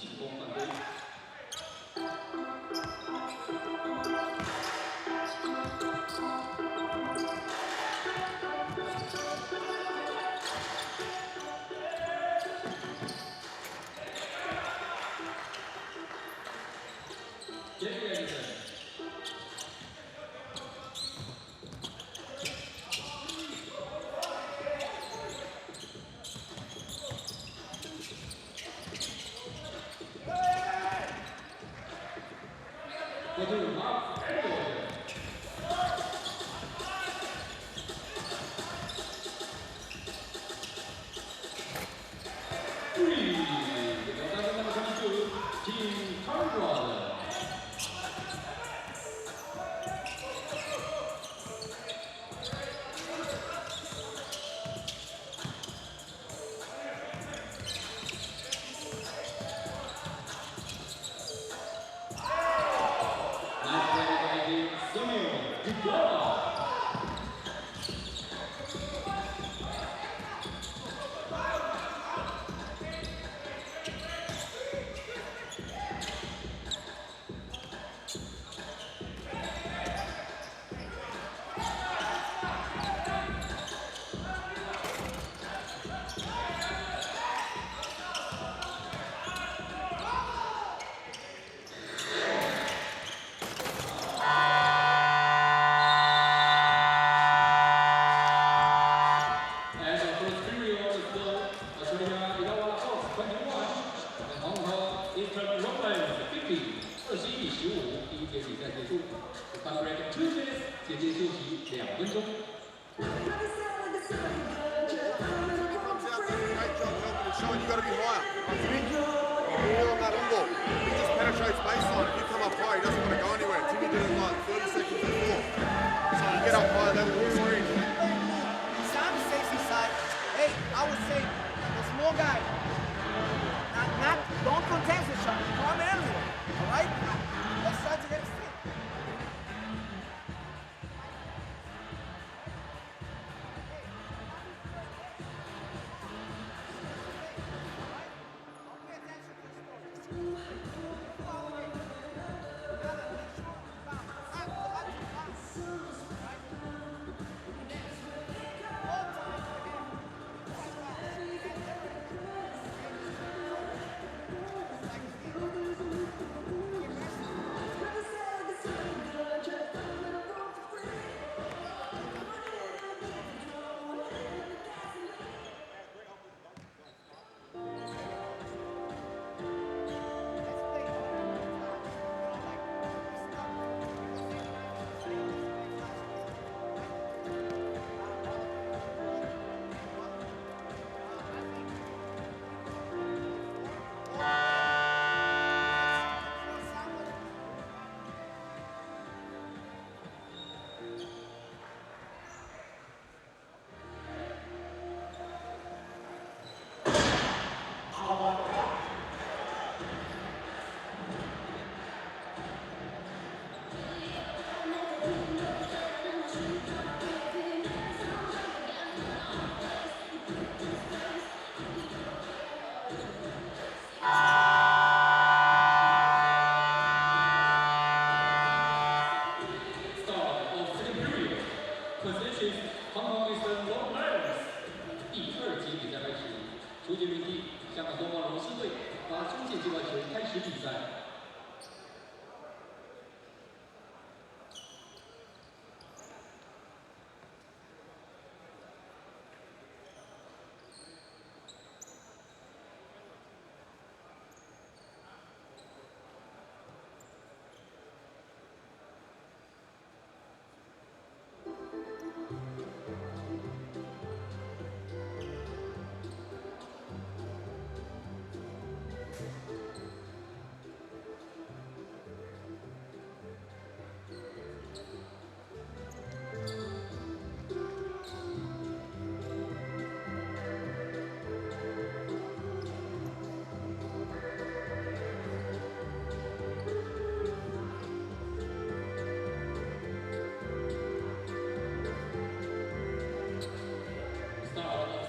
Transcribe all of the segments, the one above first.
进攻犯规。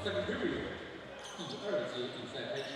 Second period，第二节比赛开始。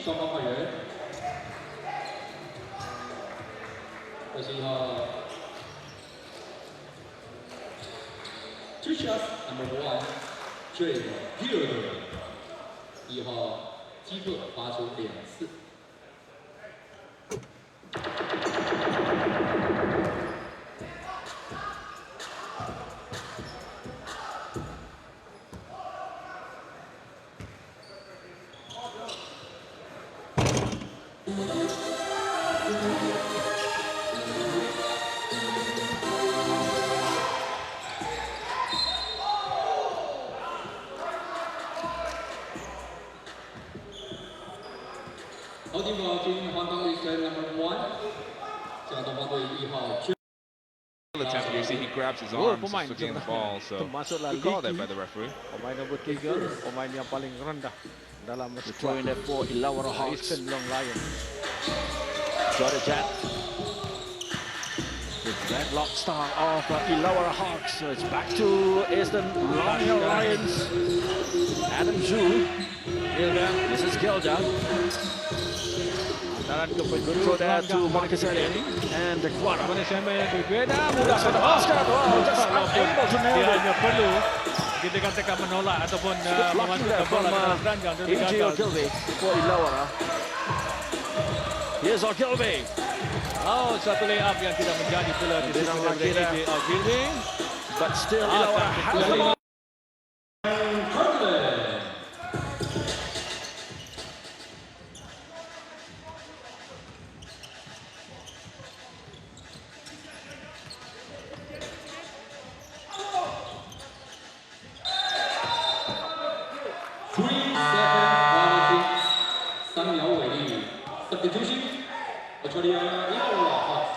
双方派员，这是1号 Two shots number 1 Seri Mutiara Cup 1号基特发出2次。 Holding ball team Hong Kong is player number 1. 加东方队1号。Attempt here, see he grabs his arms to gain the ball, so good call there by the referee. Pemain nombor 3, pemain yang paling rendah dalam squad for Illawarra Hawks and Long Lion. Got a jet. The deadlock star of Illawarra Hawks. So it's back to Eastern Long Lions. Adam Zhu. This is Gilda. Throw that to Marcus Eleni and the quarter. Berbeza, mudah pada basket. Wow, just unable to nail it. Dia perlu kita katakan menolak ataupun memasukkan bola ke dalam gawang. Ogilvy for Illawarra. Here's Ogilvy. Oh, satu layup yang tidak menjadi pula di sisi Ogilvy. But still Illawarra has the ball. Substitution, Australia, Illawarra Hawks.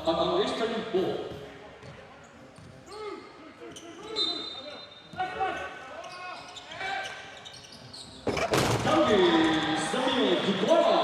Hong Kong Eastern ball. Seri Mutiara.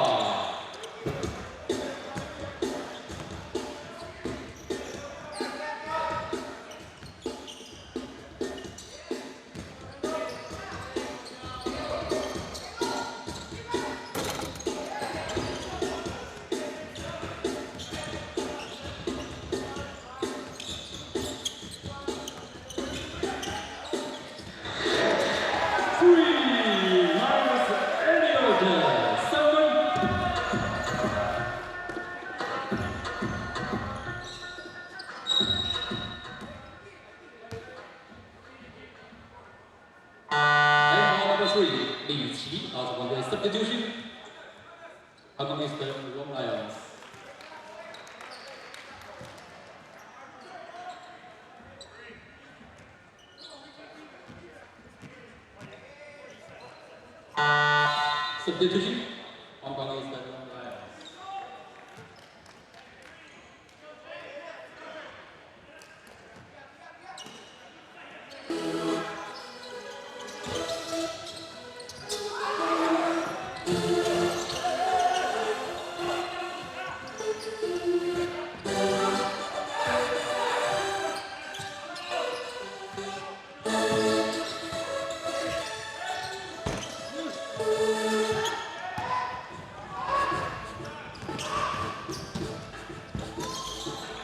Substitution. Hong Kong Eastern Long Lions. Substitution. Hong Kong Eastern Long Lions.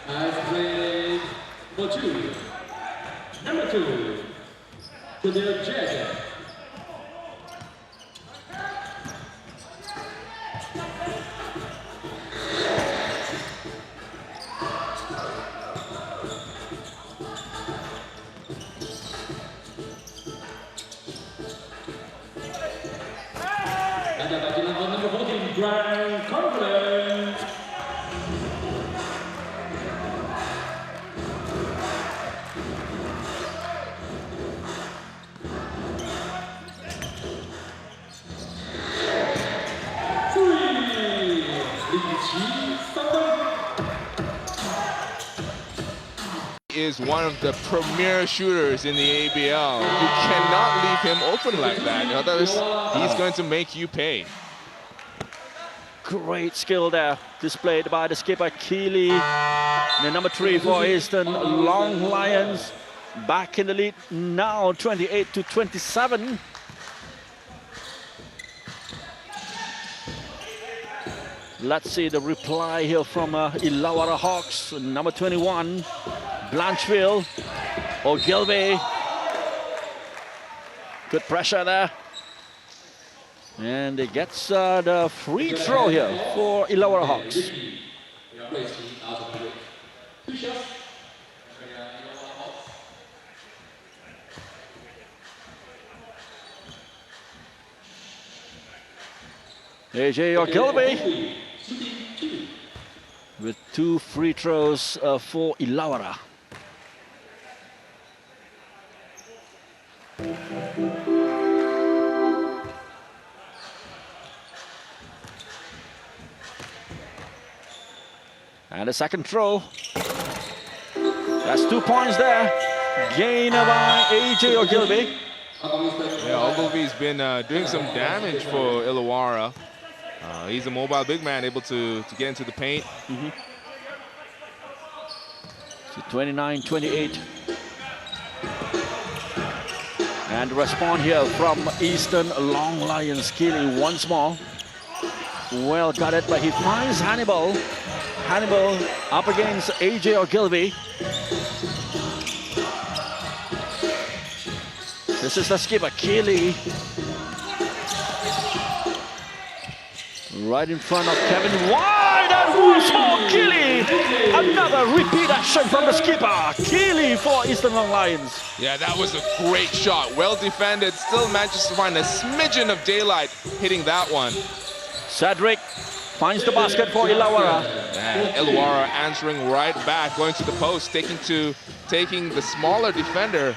Nice play for 2. Number 2 to the Jacket. And the number 14, Grand Conference. is one of the premier shooters in the ABL. You cannot leave him open like that. Otherwise, he's going to make you pay. Great skill there, displayed by the skipper Keeley. The number 3 for Eastern Long Lions. Back in the lead now, 28-27. Let's see the reply here from Illawarra Hawks, number 21, Blanchfield, Ogilvy. Good pressure there. And it gets the free throw here for Illawarra Hawks. AJ Ogilvy with 2 free throws for Illawarra. And a second throw. That's 2 points there. Gain by AJ Ogilvy. Yeah, Ogilvy's been doing some damage for Illawarra. He's a mobile big man, able to get into the paint. So 29-28. And respond here from Eastern Long Lions. Keeley once more. Well got it, but he finds Hannibal. Hannibal up against AJ Ogilvy. This is the skipper, Keeley. Right in front of Kevin White, and once more Keeley. Another repeat action from the skipper, Keeley for Eastern Long Lions. Yeah, that was a great shot. Well defended, still manages to find a smidgen of daylight hitting that one. Cedric finds the basket for Illawarra. And Illawarra answering right back, going to the post, taking the smaller defender.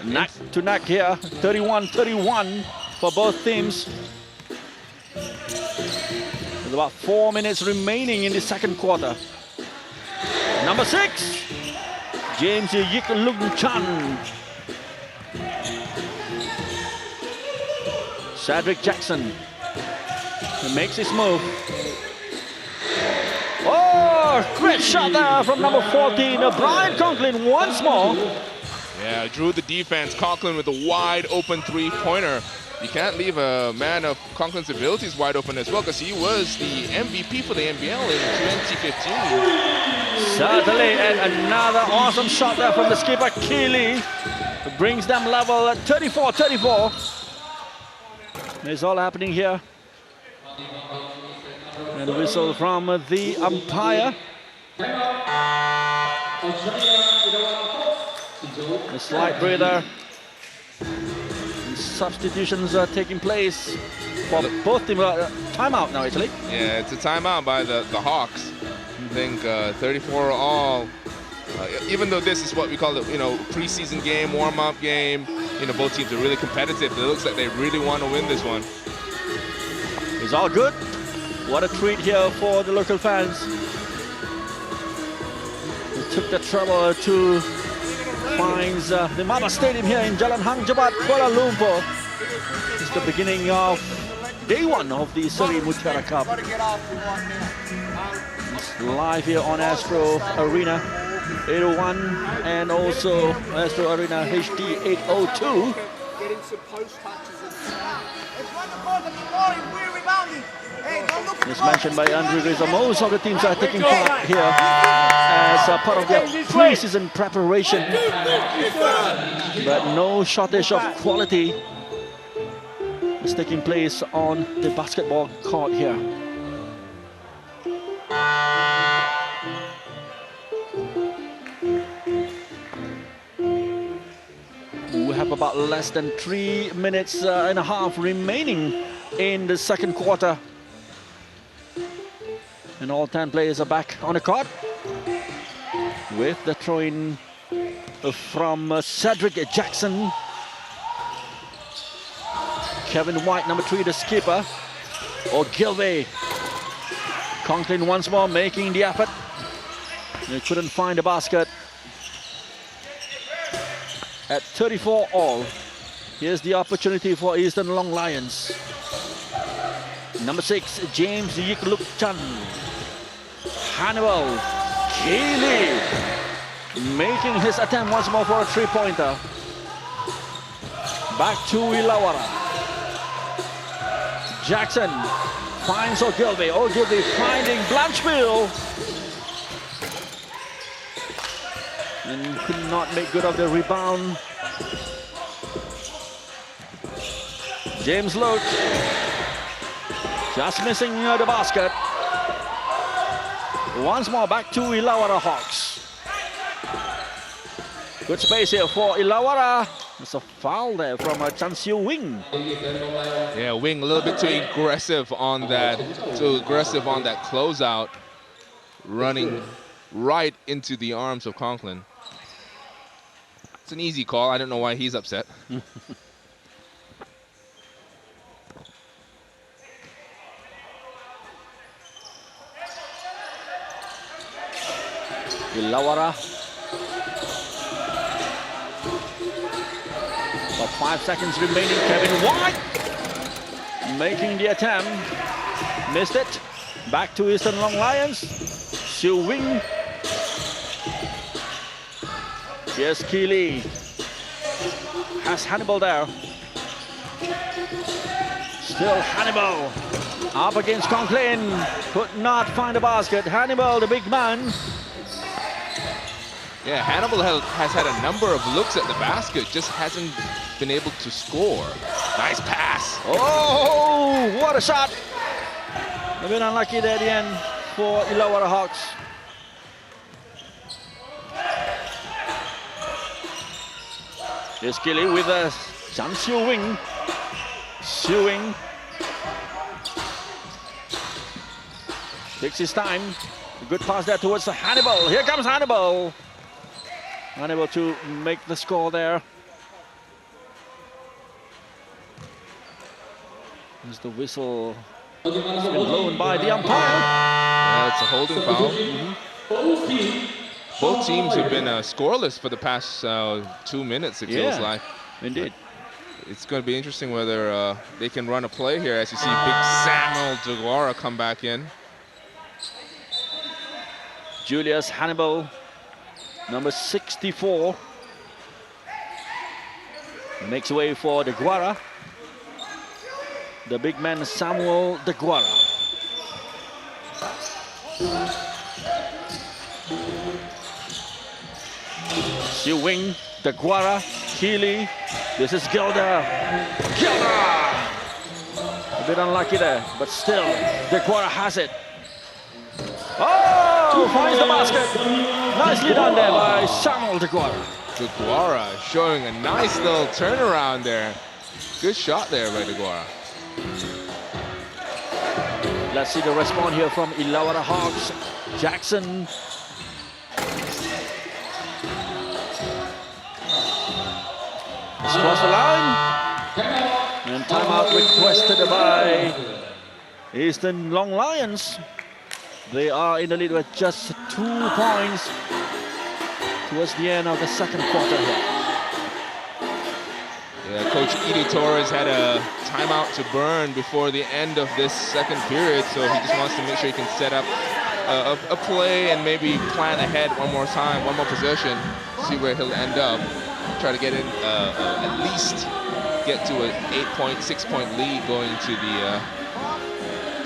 Neck to neck here, 31-31 for both teams. With about 4 minutes remaining in the second quarter. Number 6, James Yikalung Chan. Cedric Jackson. He makes his move. Oh, great shot there from number 14, Brian Conklin once more. Yeah, drew the defense. Conklin with a wide open 3-pointer. You can't leave a man of Conklin's abilities wide open as well, because he was the MVP for the NBL in 2015. Certainly, and another awesome shot there from the skipper, Keeley. It brings them level at 34-34. It's all happening here. And a whistle from the umpire. A slight breather. And substitutions are taking place for both teams. Timeout now, actually. Yeah, it's a timeout by the Hawks. I think 34 all. Even though this is what we call the preseason game, warm-up game, both teams are really competitive. It looks like they really want to win this one. It's all good. What a treat here for the local fans. We took the trouble to find the Mama Stadium here in Jalan Hang Jebat, Kuala Lumpur. It's the beginning of day 1 of the Seri Mutiara Cup. It's live here on Astro Arena 801 and also Astro Arena HD 802. Getting some post touches. As mentioned by Andrew Reza, most of the teams are taking part here as part of their pre-season preparation. But no shortage of quality is taking place on the basketball court here. We have about less than 3 minutes and a half remaining in the second quarter. And all 10 players are back on the court with the throw-in from Cedric Jackson. Kevin White, number 3, the skipper. Ogilvy. Conklin once more making the effort. They couldn't find the basket. at 34 all. Here's the opportunity for Eastern Long Lions. Number 6, James Yikluk-chan. Hannibal Keeley making his attempt once more for a three-pointer. Back to Illawarra. Jackson finds Ogilvy. Ogilvy finding Blanchfield. And could not make good of the rebound. James Loach just missing the basket. Once more back to Illawarra Hawks. Good space here for Illawarra. There's a foul there from Chan Siu Wing. Yeah, Wing a little bit too aggressive on that. Closeout, running right into the arms of Conklin. It's an easy call. I don't know why he's upset. Illawarra. About 5 seconds remaining. Kevin White making the attempt. Missed it. Back to Eastern Long Lions. Siu Wing. Here's Keeley. Has Hannibal there. Still Hannibal. Up against Conklin. Could not find the basket. Hannibal, the big man. Yeah, Hannibal has had a number of looks at the basket, just hasn't been able to score. Nice pass. Oh, what a shot. A bit unlucky there at the end for Illawarra Hawks. Here's Keeley with a Chan Siu Wing. Siu Wing takes his time. A good pass there towards Hannibal. Here comes Hannibal. Unable to make the score there. There's the whistle. It's been blown by the umpire. Yeah, it's a holding foul. Both teams have been scoreless for the past 2 minutes, it feels like. Indeed. It's going to be interesting whether they can run a play here as you see big Samuel Deguara come back in. Julius Hannibal, number 64, makes way for Deguara. The big man Samuel Deguara. Siu Wing, Deguara, Keeley. This is Gilder. Gilder! A bit unlucky there, but still, Deguara has it. Oh, finds the basket. Nicely done there by Samuel Deguara. Deguara showing a nice little turnaround there. Good shot there by Deguara. Let's see the response here from Illawarra Hawks. Jackson. It's crossed the line. And timeout requested by Eastern Long Lions. They are in the lead with just 2 points towards the end of the second quarter here. Yeah, Coach Edie Torres had a timeout to burn before the end of this second period, so he just wants to make sure he can set up a play and maybe plan ahead one more time, one more possession, see where he'll end up. Try to get in, at least get to an 8-point, 6-point lead going into the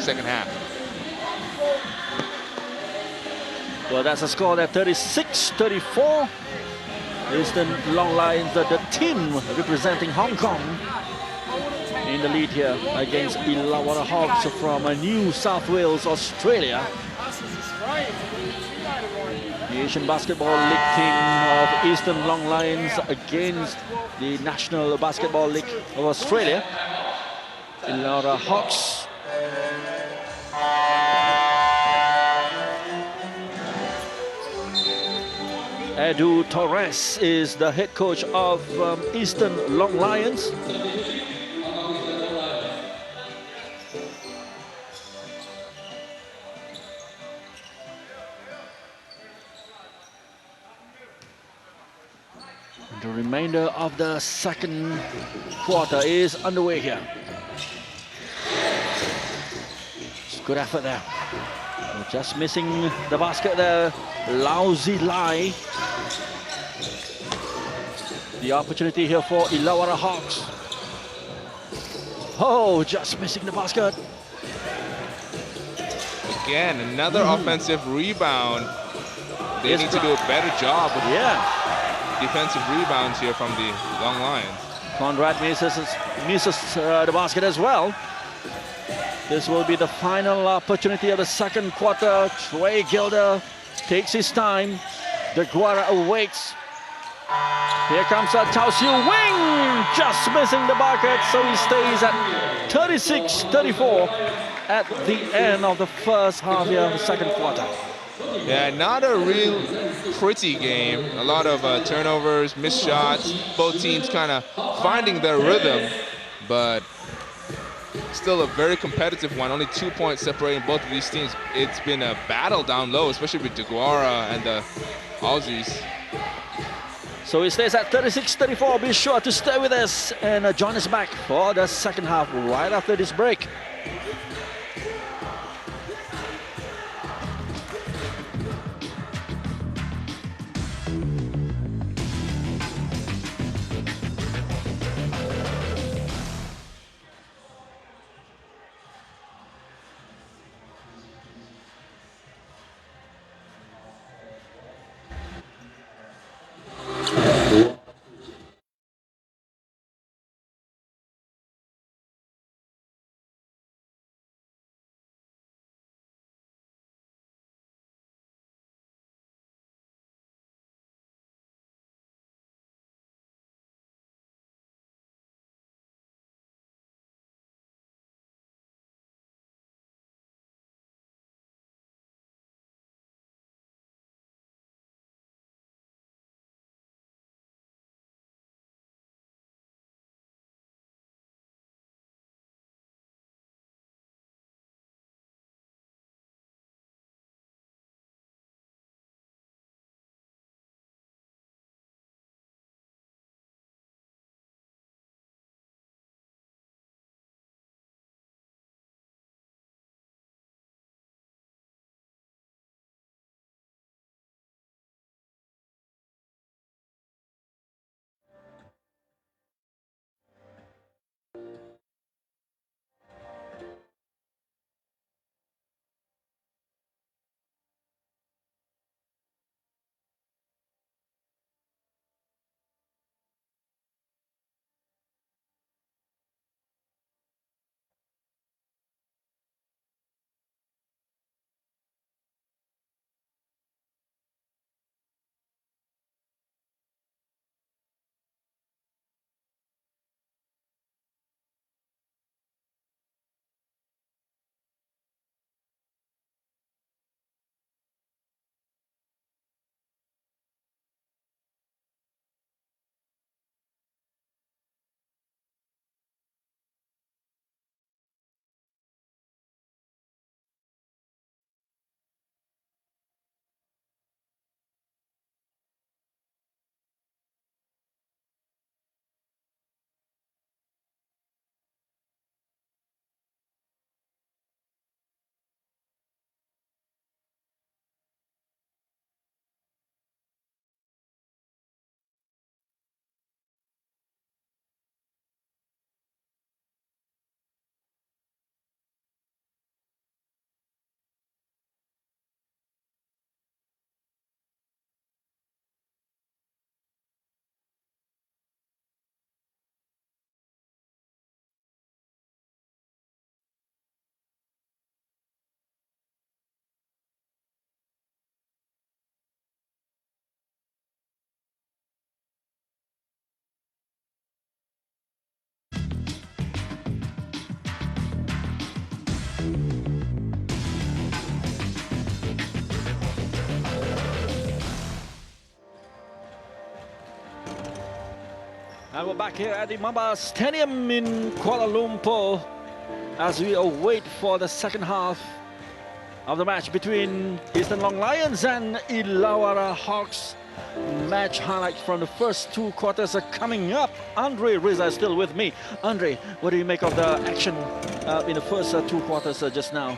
second half. Well, that's a score at 36-34. Eastern Long Lions, the team representing Hong Kong, in the lead here against Illawarra Hawks from New South Wales, Australia. The Asian Basketball League team of Eastern Long Lions against the National Basketball League of Australia. Illawarra Hawks. Edu Torres is the head coach of Eastern Long Lions. The remainder of the second quarter is underway here. It's good effort there. Just missing the basket there. Lousy lie. The opportunity here for Illawarra Hawks. Oh, just missing the basket. Again, another offensive rebound. They Yes, need to do a better job with defensive rebounds here from the Long Lions. Conrad misses the basket as well. This will be the final opportunity of the second quarter. Trey Gilder takes his time. The Guara awaits. Here comes a Chao Siu Wing, just missing the bucket, so he stays at 36-34 at the end of the first half here of the second quarter. Yeah, not a real pretty game. A lot of turnovers, missed shots. Both teams kind of finding their rhythm, but still a very competitive one. Only 2 points separating both of these teams. It's been a battle down low, especially with Guara and the Aussies. So it stays at 36-34. Be sure to stay with us and join us back for the second half right after this break. And we're back here at the Mamba Stadium in Kuala Lumpur as we await for the second half of the match between Eastern Long Lions and Illawarra Hawks. match highlights from the first 2 quarters are coming up. Andre Riza is still with me. Andre, what do you make of the action in the first 2 quarters just now?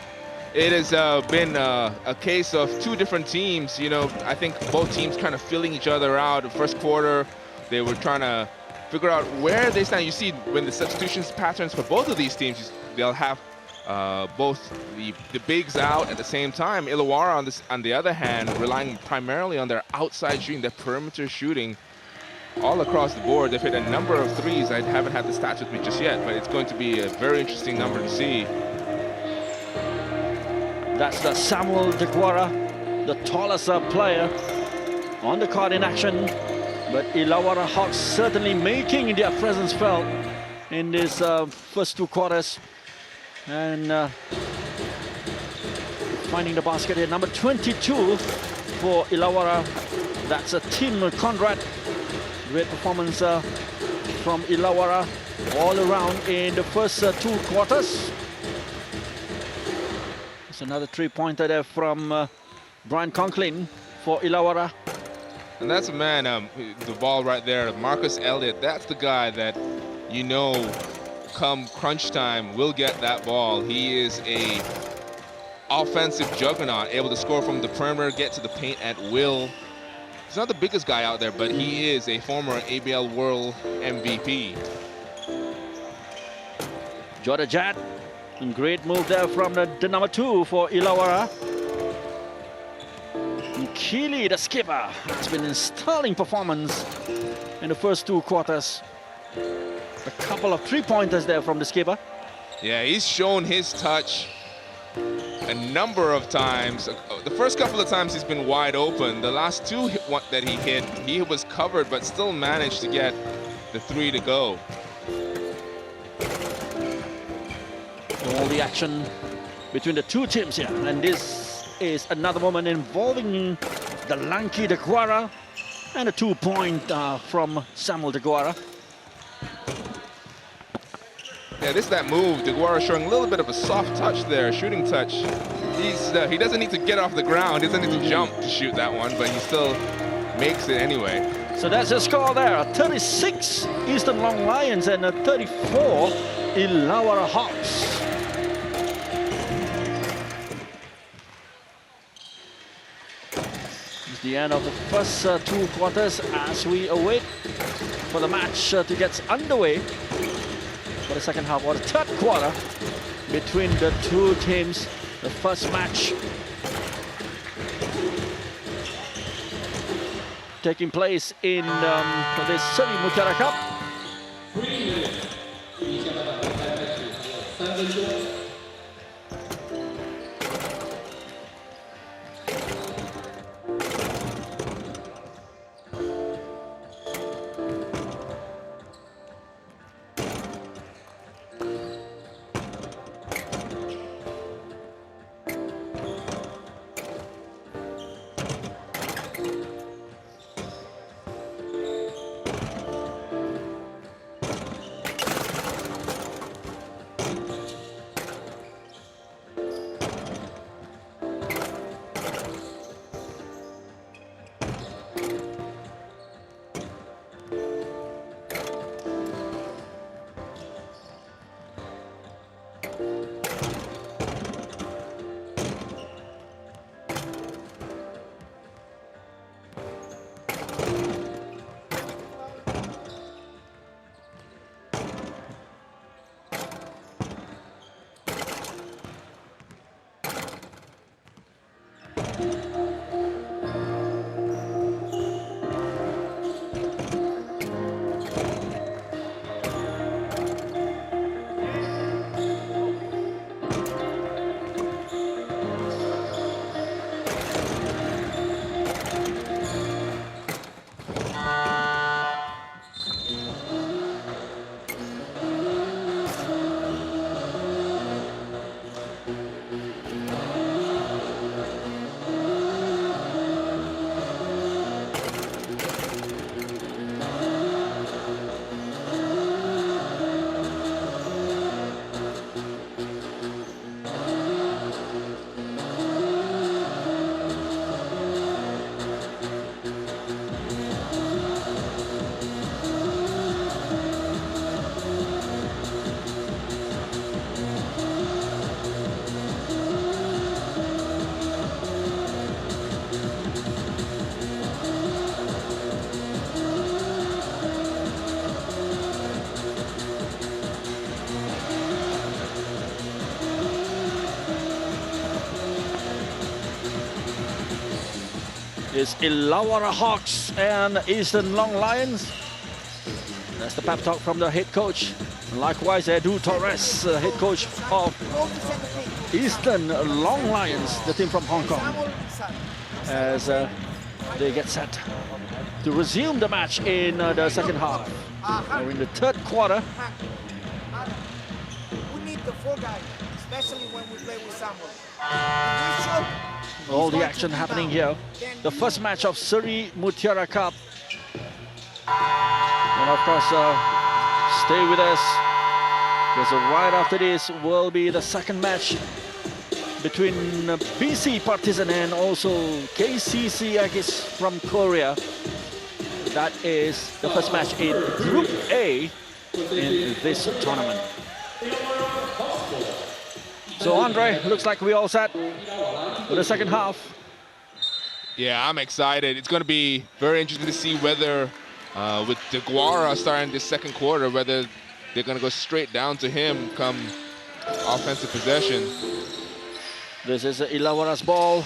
It has been a case of 2 different teams. You know, I think both teams kind of filling each other out. The first quarter, they were trying to figure out where they stand. You see, when the substitutions patterns for both of these teams, they'll have both the bigs out at the same time. Illawarra, on the other hand, relying primarily on their outside shooting, their perimeter shooting, all across the board. They've hit a number of threes. I haven't had the stats with me just yet, but it's going to be a very interesting number to see. That's the Samuel Deguara, the tallest player on the court in action. But Illawarra Hawks certainly making their presence felt in this first 2 quarters. And finding the basket here, number 22 for Illawarra. That's a Tim Conrad. Great performance from Illawarra all around in the first 2 quarters. Another 3-pointer there from Brian Conklin for Illawarra. And that's a man, the ball right there, Marcus Elliott. That's the guy that, you know, come crunch time, will get that ball. He is a offensive juggernaut, able to score from the perimeter, get to the paint at will. He's not the biggest guy out there, but he is a former ABL World MVP. Jordan Jad. Great move there from the number 2 for Illawarra. Keely, the skipper, has been in sterling performance in the first 2 quarters. A couple of 3-pointers there from the skipper. Yeah, he's shown his touch a number of times. The first couple of times he's been wide open. The last 2 that he hit, he was covered, but still managed to get the 3 to go. All the action between the 2 teams here, and this is another moment involving the lanky Deguara and a 2-point from Samuel Deguara. Yeah, this is that move. Deguara showing a little bit of a soft touch there, shooting touch. He doesn't need to get off the ground, he doesn't need to jump to shoot that one, but he still makes it anyway. So that's the score there, 36 Eastern Long Lions and 34 Illawarra Hawks. The end of the first 2 quarters as we await for the match to get underway for the second half or the 3rd quarter between the 2 teams. The first match taking place in the Seri Mutiara Cup. is Illawarra Hawks and Eastern Long Lions. That's the pep talk from the head coach. Likewise, Edu Torres, head coach of Eastern Long Lions, the team from Hong Kong, as they get set to resume the match in the second half. Or in the third quarter. We need the four guys, especially when we play with Samuel. All the action happening here. The first match of Seri Mutiara Cup. And of course, stay with us, because right after this will be the second match between BC Partizan and also KCC, I guess, from Korea. That is the first match in Group A in this tournament. So Andre, looks like we all set for the second half. Yeah, I'm excited. It's going to be very interesting to see whether, with Deguara starting this second quarter, whether they're going to go straight down to him come offensive possession. This is Illawarra's ball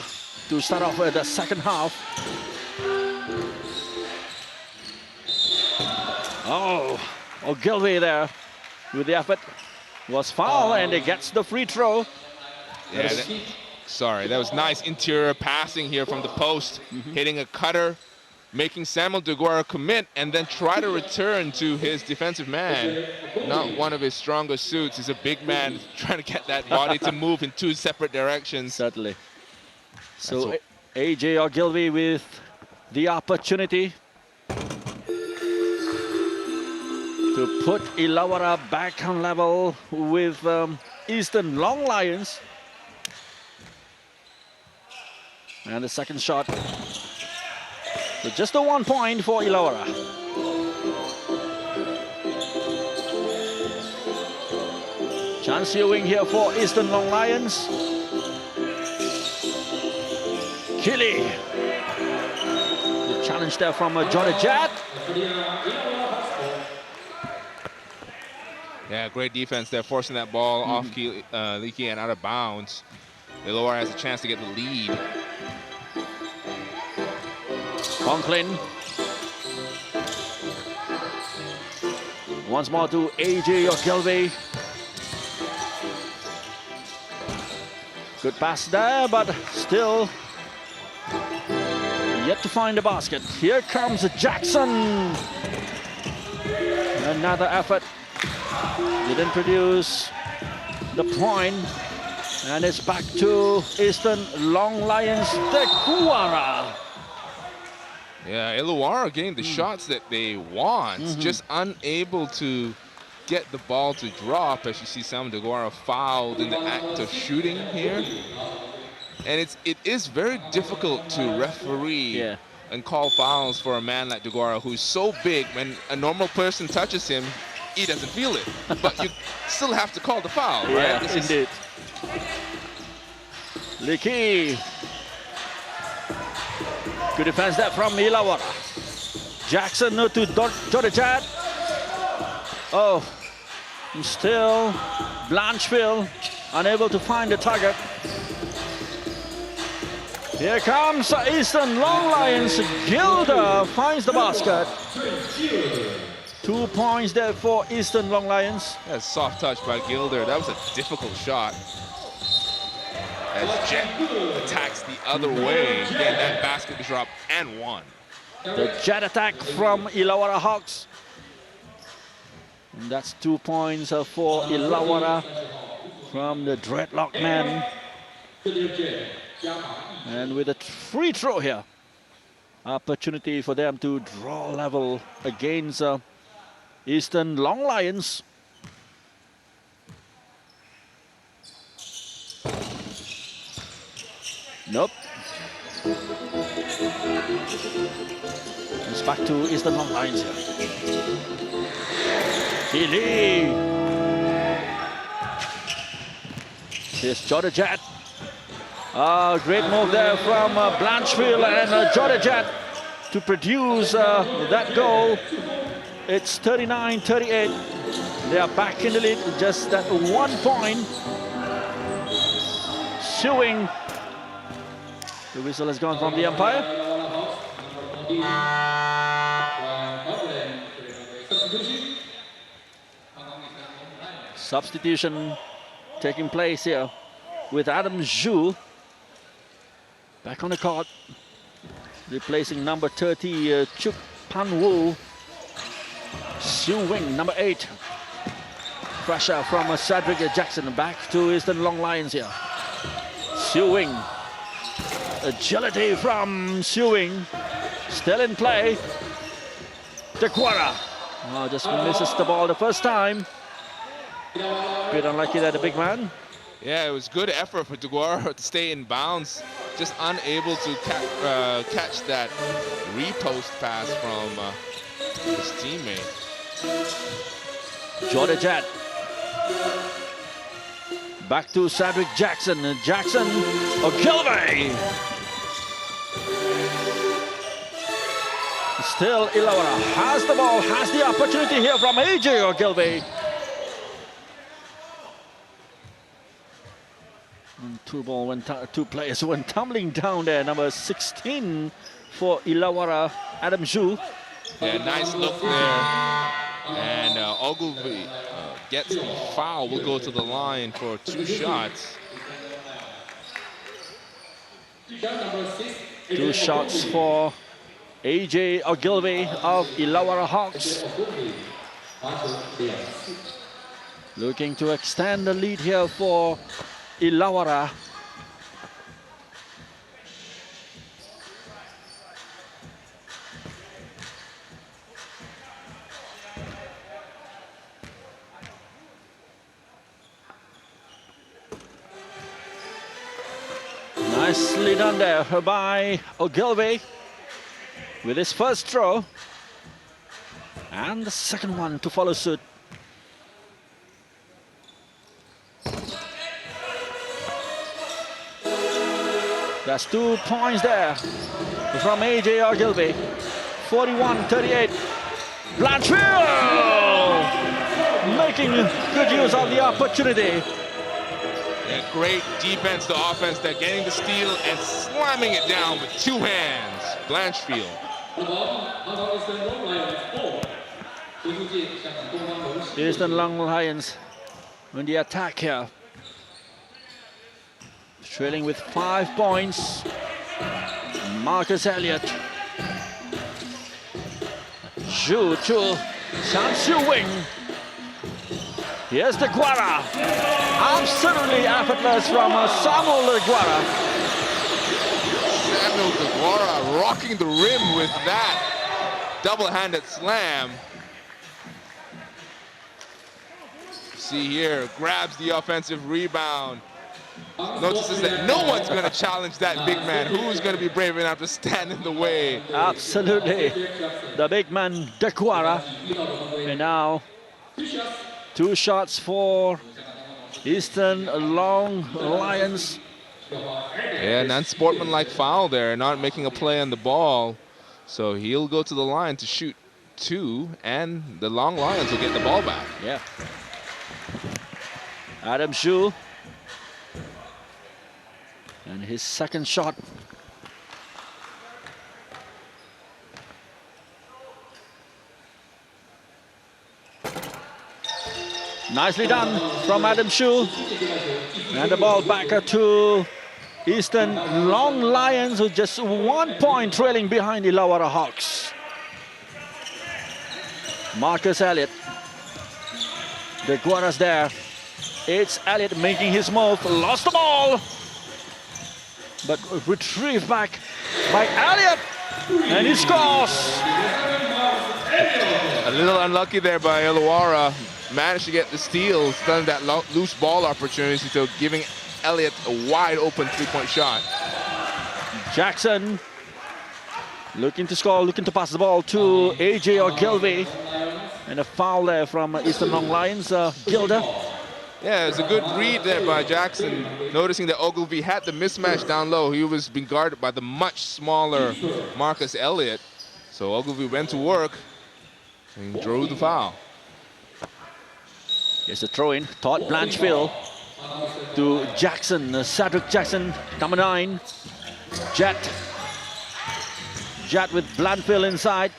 to start off with the second half. Oh, Ogilvy there with the effort. Was fouled and it gets the free throw. Yeah, that was nice interior passing here from the post, hitting a cutter, making Samuel Deguara commit and then try to return to his defensive man. Not one of his strongest suits. He's a big man trying to get that body to move in two separate directions. Certainly. So AJ Ogilvy with the opportunity to put Illawarra back on level with Eastern Long Lions. And the second shot. So just a 1 point for Illawarra. Chance wing here for Eastern Long Lions. Kili. The challenge there from Johnny Jett. Yeah, great defense there, forcing that ball off Leakey and out of bounds. Illawarra has a chance to get the lead. Conklin. Once more to AJ Ogilvy. Good pass there, but still yet to find the basket. Here comes Jackson. Another effort. Didn't produce the point. And it's back to Eastern Long Lions, Deguara. Yeah, Illawarra getting the shots that they want, just unable to get the ball to drop, as you see Samuel Deguara fouled in the act of shooting here. And it is very difficult to referee and call fouls for a man like Deguara, who's so big. When a normal person touches him, he doesn't feel it. But you still have to call the foul, right? Yeah, indeed. Leakey. Good defense there from Illawarra. Jackson to Dorichat. Oh, still Blanchfield unable to find the target. Here comes Eastern Long Lions. Gilder finds the basket. 2 points there for Eastern Long Lions. That's a soft touch by Gilder. That was a difficult shot. As Jet attacks the other way, getting that basket to drop and one. The jet attack from Illawarra Hawks. And that's 2 points for Illawarra from the dreadlock man. And with a free throw here, opportunity for them to draw level against Eastern Long Lions. Nope. It's back to Eastern Long Lions here. Healy. Here's Jordan. Great move there from Blanchfield and Jordan to produce that goal. It's 39-38. They are back in the lead with just that 1 point. Showing. The whistle has gone from the umpire. team. Substitution. Substitution taking place here with Adam Zhu back on the court, replacing number 30 Chuk Pan Wu. Siu Wing, number 8. Pressure from Cedric Jackson back to Eastern Long Lions here. Siu Wing. Agility from Siu Wing. Still in play. Deguara. Oh, just misses the ball the first time. Bit unlucky there, the big man. Yeah, it was good effort for Deguara to stay in bounds. Just unable to catch that repost pass from his teammate. Jordan Jet. Back to Cedric Jackson. Jackson Ogilvy. Still Illawarra has the ball, has the opportunity here from AJ Ogilvy. Two players went tumbling down there. Number 16 for Illawarra, Adam Zhu. Yeah, nice look there. And Ogilvy gets the foul. Will go to the line for 2 shots. 2 shots for AJ Ogilvy of Illawarra Hawks. Looking to extend the lead here for Illawarra. Nicely done there by Ogilvy with his first throw. And the second one to follow suit. That's 2 points there from AJ Ogilvy. 41-38. Blanchfield making good use of the opportunity. Yeah, great defense to offense. They're getting the steal and slamming it down with 2 hands. Blanchfield. Eastern Long Lions on the attack here. Trailing with 5 points. Marcus Elliott. Zhu Chu. San Siu Wing. Here's Deguara. Absolutely effortless from Samuel Deguara. Samuel Deguara rocking the rim with that double-handed slam. See here, grabs the offensive rebound. Notices that no one's going to challenge that big man. Who's going to be brave enough to stand in the way? Absolutely. The big man, Deguara. And now 2 shots for Eastern Long Lions. Yeah, an unsportsmanlike foul there, not making a play on the ball. So he'll go to the line to shoot 2, and the Long Lions will get the ball back. Yeah. Adam Zhu. And his second shot. Nicely done from Adam Zhu. And the ball back to Eastern Long Lions, who just 1 point trailing behind Illawarra Hawks. Marcus Elliott. Deguara's there. It's Elliott making his move. Lost the ball. But retrieved back by Elliott. And he scores. A little unlucky there by Illawarra. Managed to get the steal, done that loose ball opportunity, so giving Elliott a wide open 3-point shot. Jackson looking to score, looking to pass the ball to AJ Ogilvy. And a foul there from Eastern Long Lions, Gilder. Yeah, it was a good read there by Jackson, noticing that Ogilvy had the mismatch down low. He was being guarded by the much smaller Marcus Elliott. So Ogilvy went to work and drew the foul. Here's a throw-in, Todd Blanchfield to Jackson, Cedric Jackson, number 9. Jet. Jat with Blandfield inside.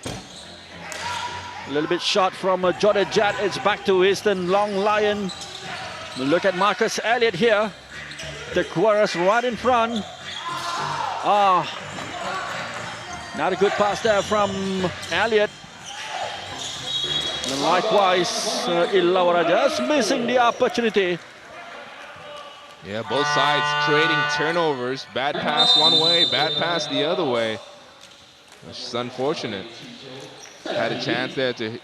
A little bit short from Jordan Jat. It's back to Eastern Long Lion. Look at Marcus Elliott here. The Quarras right in front. Not a good pass there from Elliott. And likewise, Illawarra just missing the opportunity. Yeah, both sides trading turnovers. Bad pass one way, bad pass the other way. It's just unfortunate. Had a chance there to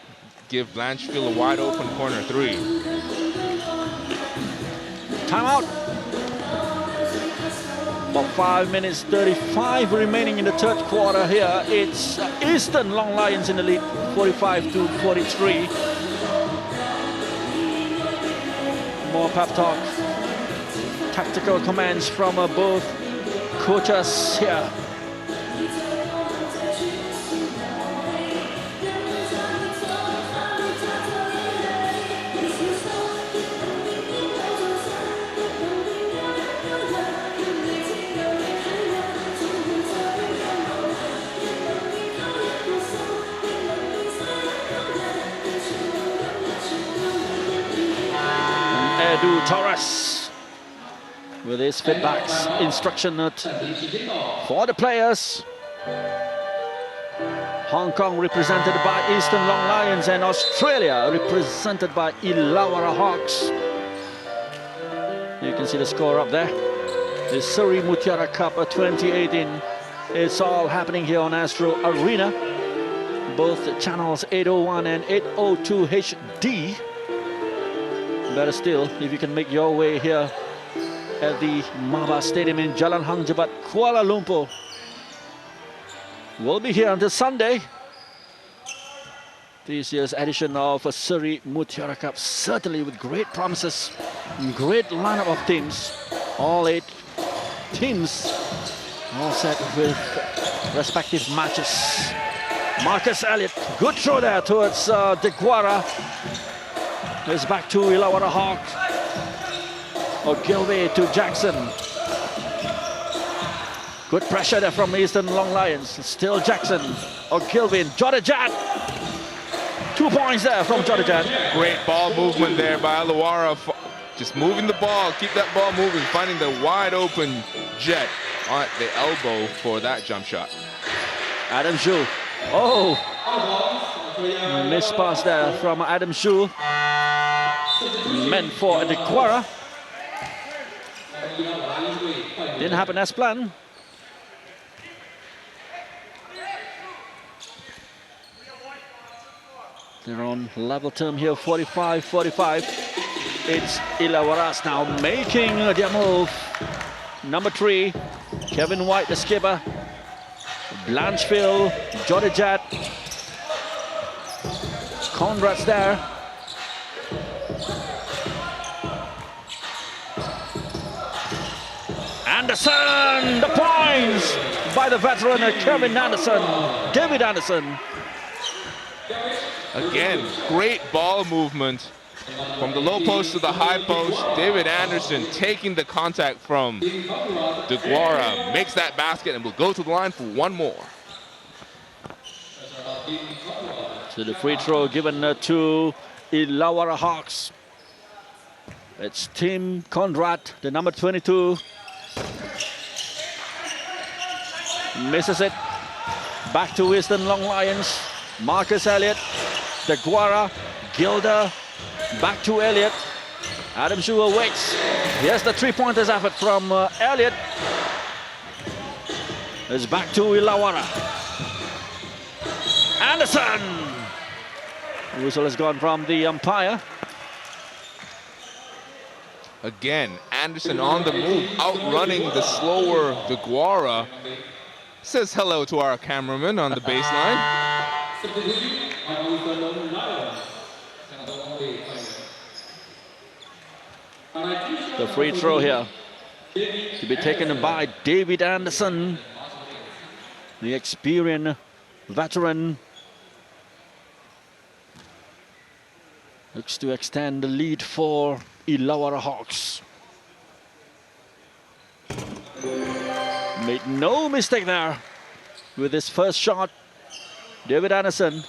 give Blanchfield a wide open corner 3. Timeout. About 5 minutes 35 remaining in the third quarter here. It's Eastern Long Lions in the lead, 45-43. More pep talk. Tactical commands from both coaches here. Edu Torres with his feedbacks, instruction note for the players. Hong Kong represented by Eastern Long Lions and Australia represented by Illawarra Hawks. You can see the score up there. The Seri Mutiara Cup 2018. It's all happening here on Astro Arena. Both channels 801 and 802 HD. Better still, if you can make your way here at the Maba Stadium in Jalan Hang Jebat, Kuala Lumpur. We'll be here until Sunday. This year's edition of Seri Mutiara Cup, certainly with great promises, great lineup of teams. All 8 teams all set with respective matches. Marcus Elliott, good throw there towards De Guara. It's back to Illawarra Hawks. Ogilvy to Jackson. Good pressure there from Eastern Long Lions. Still Jackson. Ogilvy, Jodajat. 2 points there from Jodajat. Great ball movement there by Illawarra. Just moving the ball, keep that ball moving, finding the wide open Jet at the elbow for that jump shot. Adam Zhu. Oh! Missed pass there from Adam Zhu. Meant for De Guara. Didn't happen as planned. They're on level term here, 45-45. It's Illawarra now making their move. Number 3, Kevin White, the skipper. Blanchfield, Jodajat. Conrad's there. Anderson, the points by the veteran Kevin Anderson, David Anderson. Again, great ball movement from the low post to the high post. David Anderson taking the contact from De Guara, makes that basket and will go to the line for one more. So the free throw given to Illawarra Hawks. It's Tim Conrad, the number 22. Misses it. Back to Eastern Long Lions. Marcus Elliott, De Guara, Gilder. Back to Elliott. Adam Zhu waits. Here's the 3-pointers effort from Elliott. It's back to Illawarra. Anderson! The whistle has gone from the umpire. Again, Anderson on the move, outrunning the slower De Guara. Says hello to our cameraman on the baseline. The free throw here to be taken by David Anderson, the experienced veteran. Looks to extend the lead for Illawarra Hawks. Made no mistake there. with his first shot. David Anderson.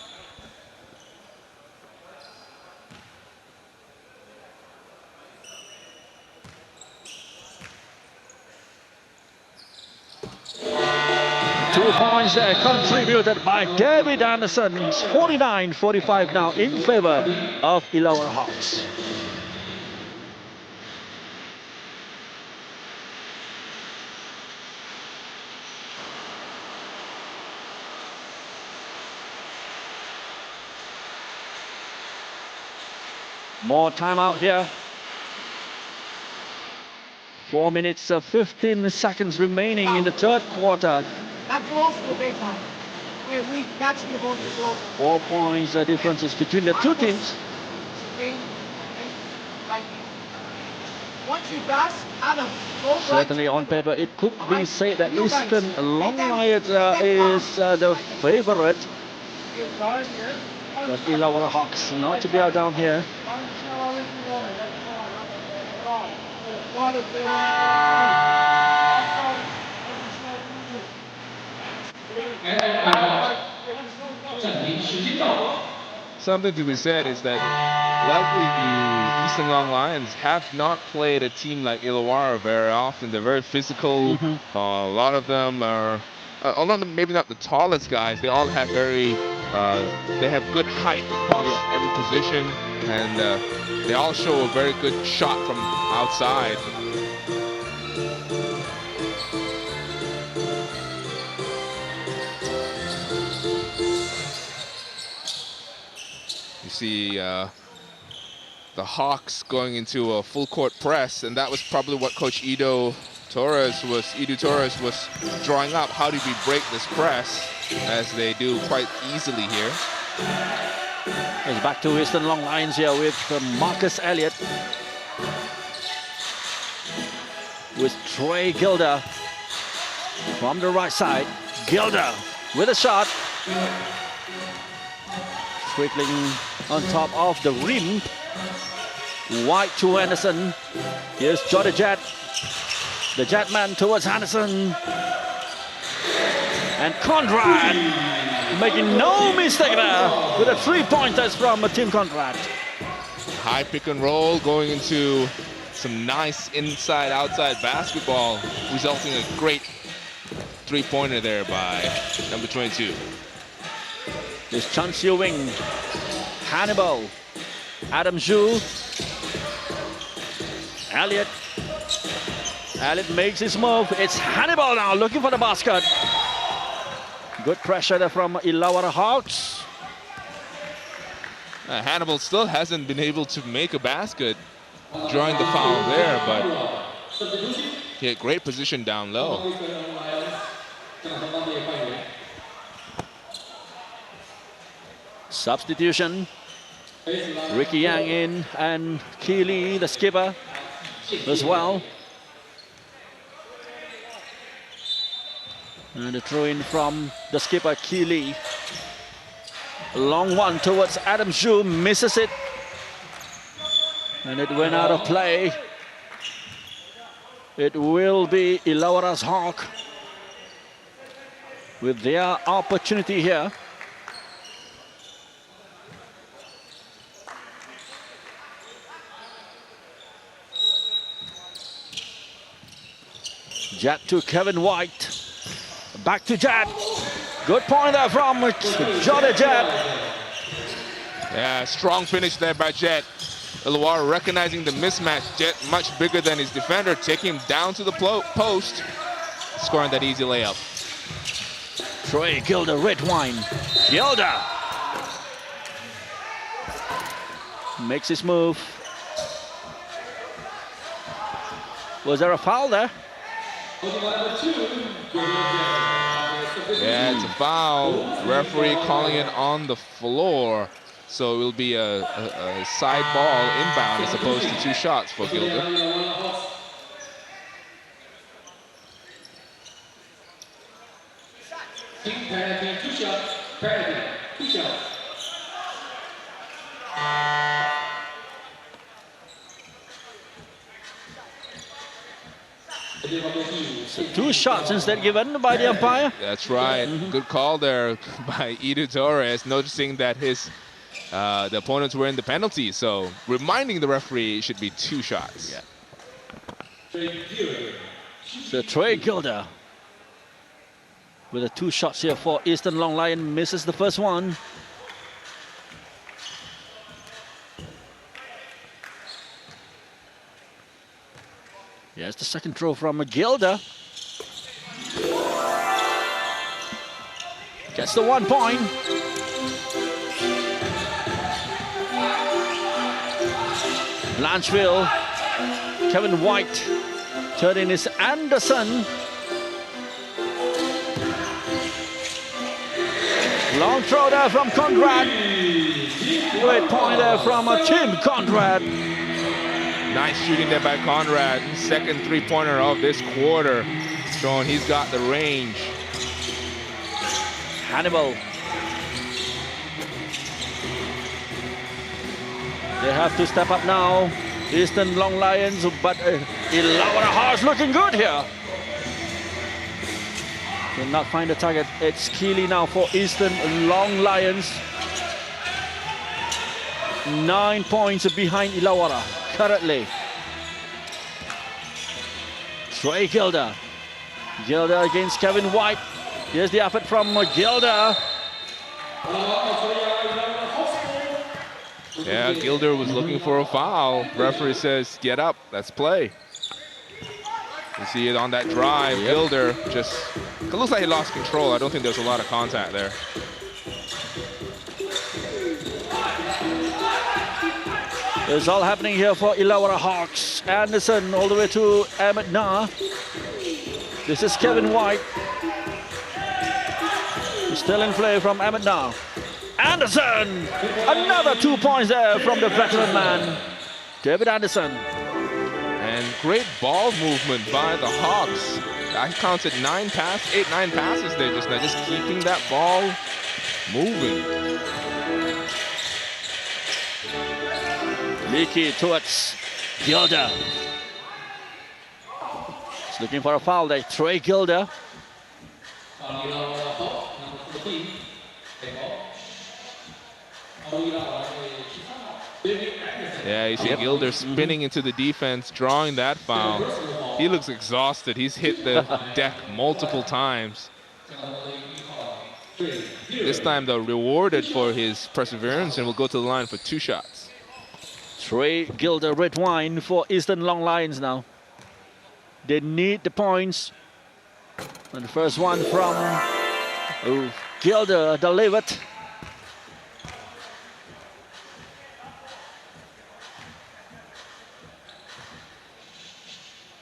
Two points there contributed by David Anderson. It's 49-45 now in favor of Illawarra Hawks. More time out here. 4 minutes 15 seconds remaining in the third quarter. That close to the baseline. We catch the ball to close. 4 points differences between the two teams. Once you pass, Adam, go right. Certainly on paper it could be said that Eastern Long Lions is the favorite. But Illawarra Hawks not to be out down here. Something to be said is that luckily the Eastern Long Lions have not played a team like Illawarra very often. They're very physical. A lot of them are, maybe not the tallest guys. They all have they have good height across every position, and they all show a very good shot from outside. You see the Hawks going into a full court press, and that was probably what Coach Edu Torres was drawing up. How do we break this press, as they do quite easily here. It's back to Eastern Long Lions here with Marcus Elliott. With Trey Gilder from the right side. Gilder with a shot. Trickling on top of the rim. Wide to Anderson. Here's Jordan Jet. The Jetman towards Anderson. And Conrad making no mistake there with a 3-pointers from Team Conrad. High pick and roll going into some nice inside-outside basketball, resulting in a great 3-pointer there by number 22. This Chan Siu Wing, Hannibal, Adam Zhu, Elliott makes his move. It's Hannibal now looking for the basket. Good pressure there from Illawarra Hawks. Hannibal still hasn't been able to make a basket, drawing the foul there, but he had great position down low. Substitution. Ricky Yang in and Keeley, the skipper, as well. And a throw in from the skipper, Keeley. Long one towards Adam Zhu, misses it. And it went out of play. It will be Illawarra's Hawk with their opportunity here. Jet to Kevin White. Back to Jet. Good point there from Jordan Jet. Yeah, strong finish there by Jet. Illawarra recognizing the mismatch. Jet much bigger than his defender, taking him down to the post, scoring that easy layup. Trey Gilder, red wine. Gilder makes his move. Was there a foul there? Yeah, it's a foul. Referee calling it on the floor. So it will be a side ball inbound as opposed to 2 shots for Gilder. So 2 shots instead given by the umpire. That's right. Good call there by Edu Torres, noticing that his the opponents were in the penalty. So reminding the referee it should be 2 shots. Yeah. So Trey Gilder with the 2 shots here for Eastern Long Lion, misses the first one. Here's the second throw from Gilder. Gets the 1 point. Blancheville, Kevin White, turning is Anderson. Long throw there from Conrad. Great point there from Tim Conrad. Nice shooting there by Conrad. Second 3-pointer of this quarter. Showing he's got the range. Hannibal. They have to step up now. Eastern Long Lions, but Illawarra Hawks looking good here. Cannot find the target. It's Keeley now for Eastern Long Lions. 9 points behind Illawarra currently. Trey Gilder. Gilder against Kevin White. Here's the effort from Gilder. Yeah, Gilder was looking for a foul. Referee says, get up, let's play. You see it on that drive. Yep. Gilder just, it looks like he lost control. I don't think there's a lot of contact there. It's all happening here for Illawarra Hawks. Anderson all the way to Ahmed Nah. This is Kevin White. Still in play from Ahmed Nah. Anderson! Another 2 points there from the veteran man, David Anderson. And great ball movement by the Hawks. I counted 8, 9 passes there just now, just keeping that ball moving. Leakey towards Gilder. He's looking for a foul there. Trey Gilder. Yeah, you see Gilder spinning into the defense, drawing that foul. He looks exhausted. He's hit the deck multiple times. This time, though, rewarded for his perseverance and will go to the line for 2 shots. Trey Gilder, red wine for Eastern Long Lions now. They need the points. And the first one from Gilder delivered.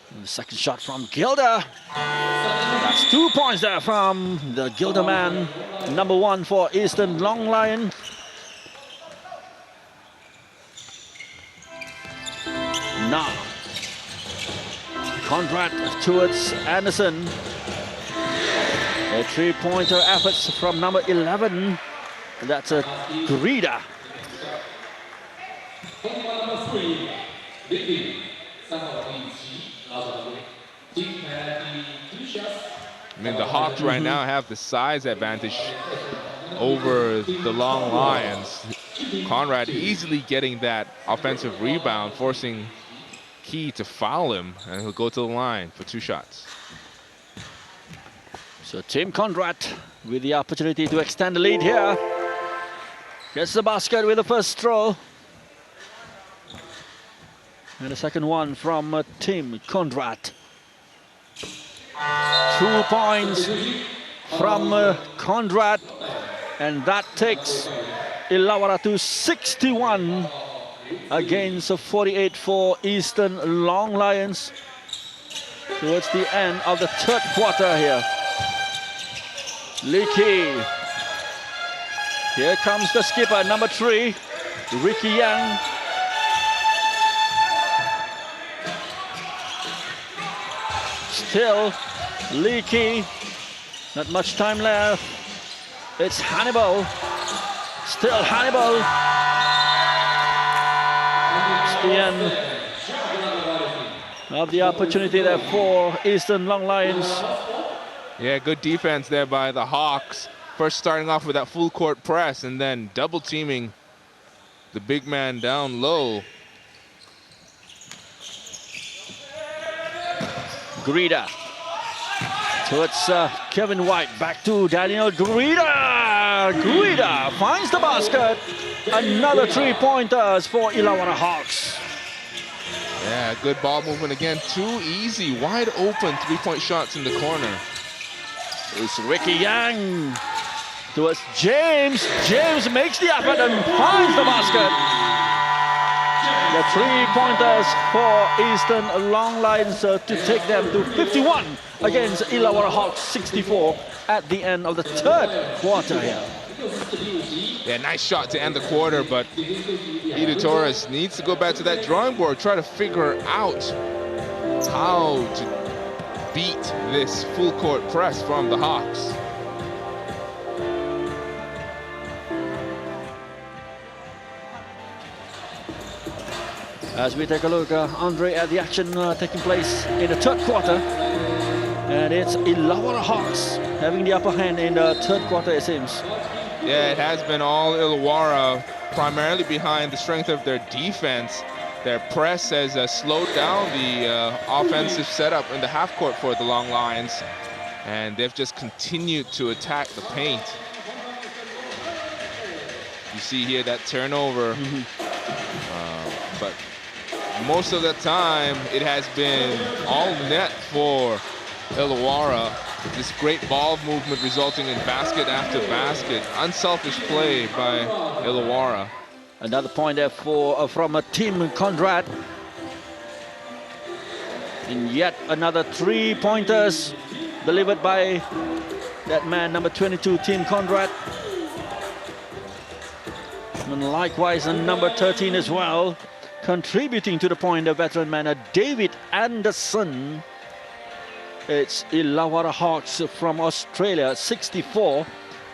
And the second shot from Gilder. That's 2 points there from the Gilder man. Number 1 for Eastern Long Lion. Now, Conrad towards Anderson. A 3-pointer efforts from number 11. That's a Grida. I mean, the Hawks right now have the size advantage over the Long Lions. Conrad easily getting that offensive rebound, forcing Key to foul him, and he'll go to the line for 2 shots. So Tim Conrad with the opportunity to extend the lead here. Gets the basket with the first throw. And the second one from Tim Conrad. 2 points from Conrad. And that takes Illawarra to 61 against 48 for Eastern Long Lions. Towards the end of the third quarter here. Leakey. Here comes the skipper, number 3, Ricky Yang. Still Leakey. Not much time left. It's Hannibal. Still Hannibal. It's the end of the opportunity there for Eastern Long Lions. Yeah, good defense there by the Hawks. First starting off with that full court press and then double teaming the big man down low. Grida towards Kevin White. Back to Daniel Grida. Grida finds the basket. Another 3-pointers for Illawarra Hawks. Yeah, good ball movement again. Too easy, wide open 3-point shots in the corner. It's Ricky Yang towards James. James makes the effort and finds the basket. The 3-pointers for Eastern Long Lions to take them to 51 against Illawarra Hawks 64 at the end of the third quarter here. Yeah, nice shot to end the quarter, but Edu Torres needs to go back to that drawing board, try to figure out how to beat this full court press from the Hawks. As we take a look, Andre, at the action taking place in the third quarter. And it's Illawarra Hawks having the upper hand in the third quarter, it seems. Yeah, it has been all Illawarra, primarily behind the strength of their defense. Their press has slowed down the offensive setup in the half court for the Long Lions. And they've just continued to attack the paint. You see here that turnover. But most of the time, it has been all net for Illawarra. This great ball movement resulting in basket after basket. Unselfish play by Illawarra. Another point there from Tim Conrad. And yet another 3-pointers delivered by that man, number 22, Tim Conrad. And likewise, number 13 as well. Contributing to the point, the veteran man, David Anderson. It's Illawarra Hawks from Australia, 64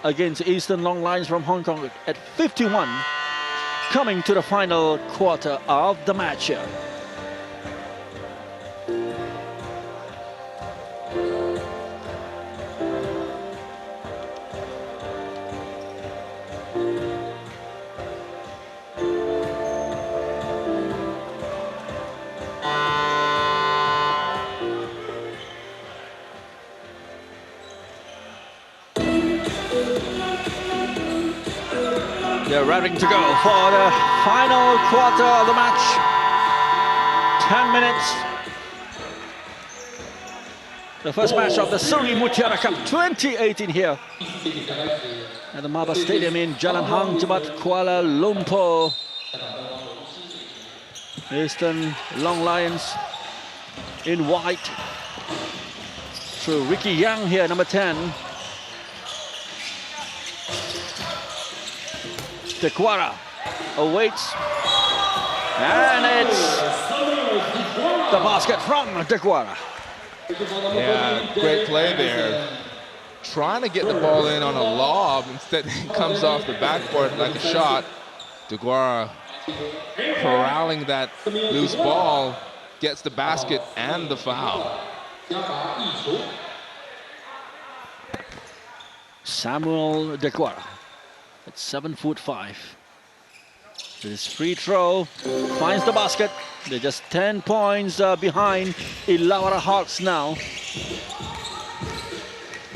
against Eastern Long Lions from Hong Kong at 51, coming to the final quarter of the match here. They're raring to go for the final quarter of the match. 10 minutes. The first match of the Seri Mutiara Cup 2018 here at the Maba Stadium in Jalan Hang Jebat, Kuala Lumpur. Eastern Long Lions in white. Through Ricky Yang here, number 10. Tequara awaits, and it's the basket from Tequara. Yeah, great play there. Trying to get the ball in on a lob, instead it comes off the backboard like a shot. Tequara corralling that loose ball, gets the basket and the foul. Samuel Tequara at 7'5". This free throw finds the basket. They're just 10 points behind Illawarra Hawks now.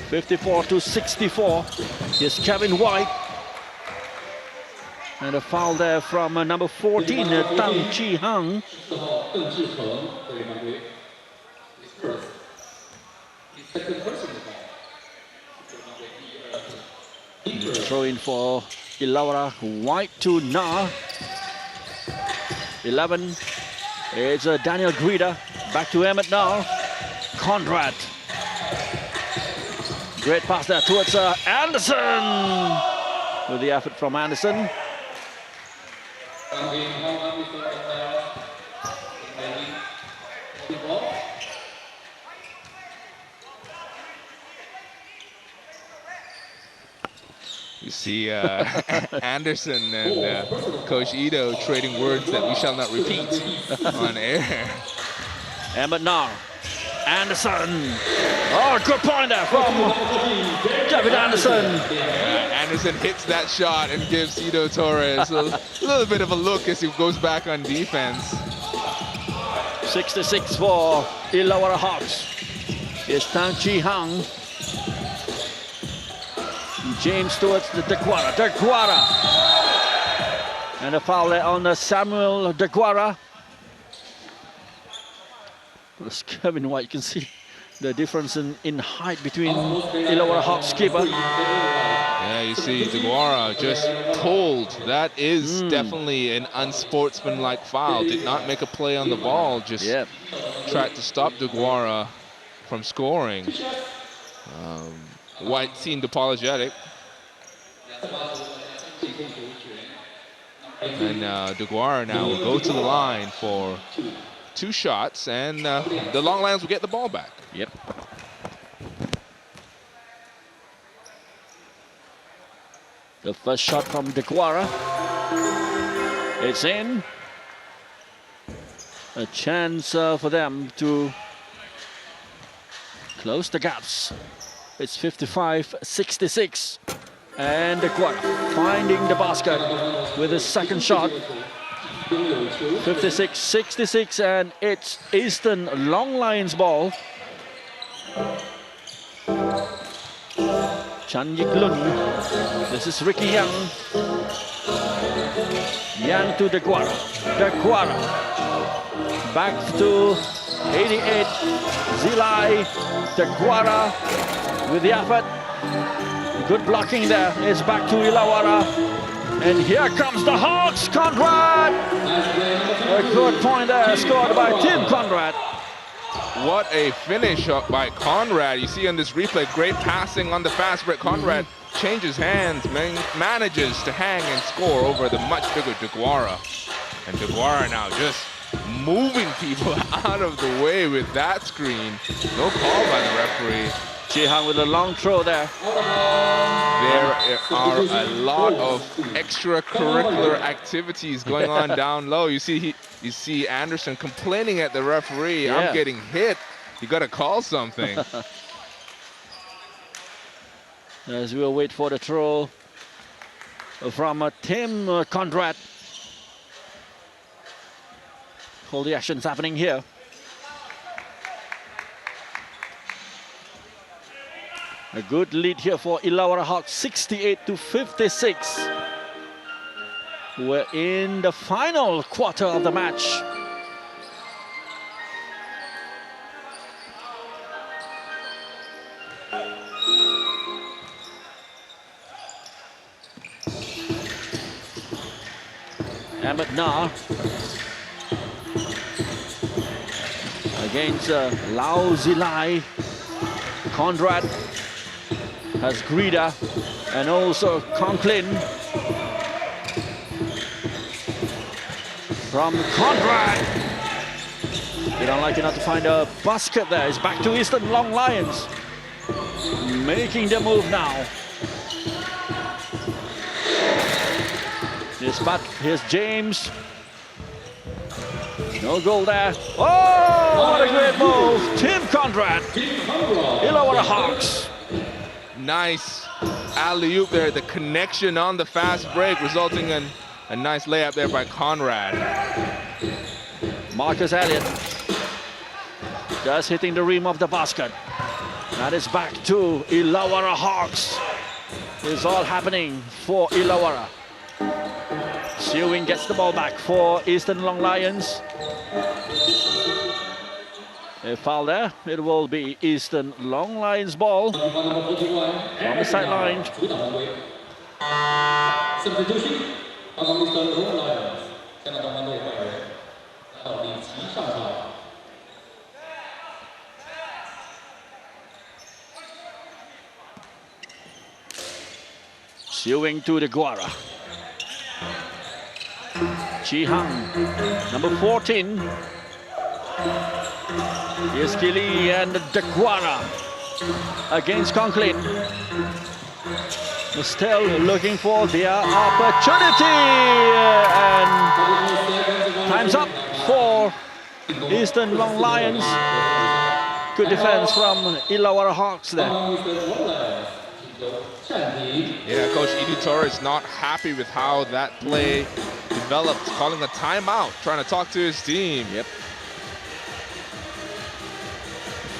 54-64. Here's Kevin White. And a foul there from number 14, Tang Chi Hang. Throw in for Illawarra. White to Na. 11. It's Daniel Grida. Back to Emmett now. Conrad. Great pass there towards Anderson. With the effort from Anderson. You see Anderson and Coach Ito trading words that we shall not repeat on air. Emmett now. Anderson. Oh, good point there from David Anderson. Anderson hits that shot and gives Ito Torres a little bit of a look as he goes back on defense. 66 for Illawarra Hawks. Here's Tang Chi Hang. James towards the Deguara. Deguara. And a foul there on Samuel Deguara. Kevin White, you can see the difference in height between Illawarra Hawks keeper. Yeah, you see Deguara just pulled. That is definitely an unsportsmanlike foul. Did not make a play on the ball, just tried to stop Deguara from scoring. White seemed apologetic. And Deguara now will go to the line for 2 shots, and the Long Lions will get the ball back. Yep. The first shot from Deguara. It's in. A chance for them to close the gaps. It's 55-66. And Deguara finding the basket with his second shot. 56-66, and it's Eastern Long Lions ball. Chan Yik Lun. This is Ricky Yang. Yang to Deguara. Deguara. Back to 88. Zilai. Deguara with the effort. Good blocking there. It's back to Illawarra. And here comes the Hawks, Conrad! A good point there, scored by Tim Conrad. What a finish up by Conrad. You see on this replay, great passing on the fast break. Conrad changes hands, manages to hang and score over the much bigger Deguara. And Deguara now just moving people out of the way with that screen. No call by the referee. Chi Hang with a long throw there. There are a lot of extracurricular activities going on down low. You see Anderson complaining at the referee. I'm getting hit. You got to call something. As we'll wait for the throw from Tim Conrad. All the actions happening here. A good lead here for Illawarra Hawks, 68-56. We're in the final quarter of the match. Ahmed Nar against Lau Zilai. Conrad has Grida and also Conklin. From Conrad. They don't like enough to find a basket there. It's back to Eastern Long Lions. Making the move now. Here's James. No goal there. Oh, what a great move. Tim Conrad. Illawarra Hawks. Nice alley-oop there. The connection on the fast break resulting in a nice layup there by Conrad. Marcus Elliott just hitting the rim of the basket. That is back to Illawarra Hawks. It's all happening for Illawarra. Sewing gets the ball back for Eastern Long Lions. A foul there. It will be Eastern Long Lions ball from the sideline. Substitution of Eastern Long Lions. 相当欢乐的会员到李琦上场。 Sewing to the Deguara. Chi Hang, number 14. Here's Kili and Deguara against Conklin. Still looking for their opportunity. And time's up for Eastern Long Lions. Good defense from Illawarra Hawks there. Yeah, Coach Editor is not happy with how that play developed, calling a timeout, trying to talk to his team. Yep.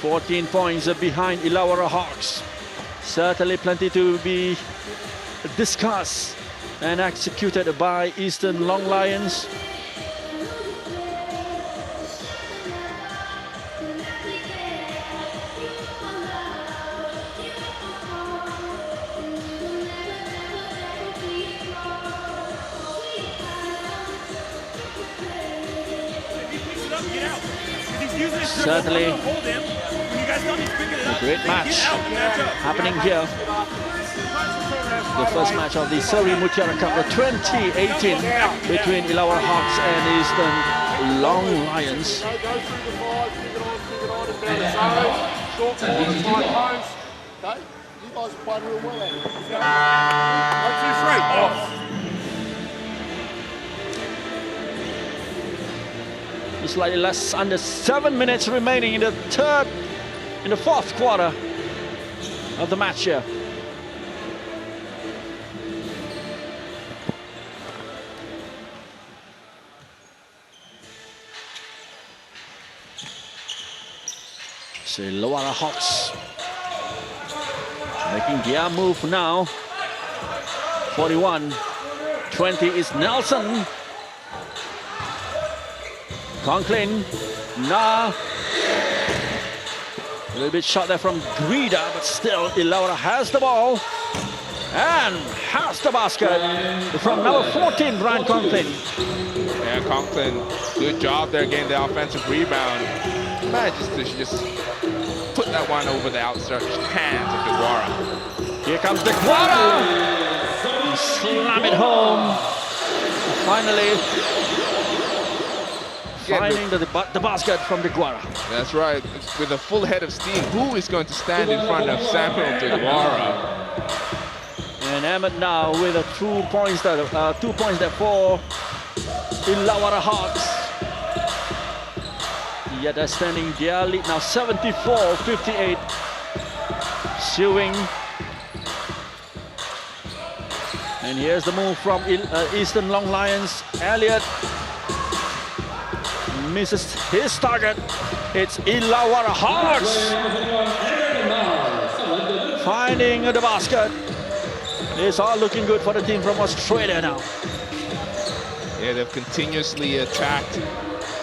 14 points behind Illawarra Hawks. Certainly plenty to be discussed and executed by Eastern Long Lions. Certainly a great match happening here. The first match of the Seri Mutiara Cup, the 2018, between Illawarra Hawks and Eastern Long Lions. Slightly less, under 7 minutes remaining in the fourth quarter of the match here. So Illawarra Hawks making their move now. 41-20 is Nelson. Conklin, a little bit shot there from Grida, but still Illawarra has the ball and has the basket from number 14, Brian Conklin. Yeah, Conklin, good job there getting the offensive rebound. Man, just put that one over the outstretched hands of Illawarra. Here comes Illawarra. Slam it home. Finally, finding the basket from Illawarra. That's right. With a full head of steam, who is going to stand in front of Samuel Illawarra? And Ahmed now with a 2 points there, 2 points there for Illawarra Hawks. Yet they're standing their lead now 74-58. Sewing. And here's the move from Eastern Long Lions. Elliott misses his target. It's Illawarra Hawks finding the basket. It's all looking good for the team from Australia now. Yeah, they've continuously attacked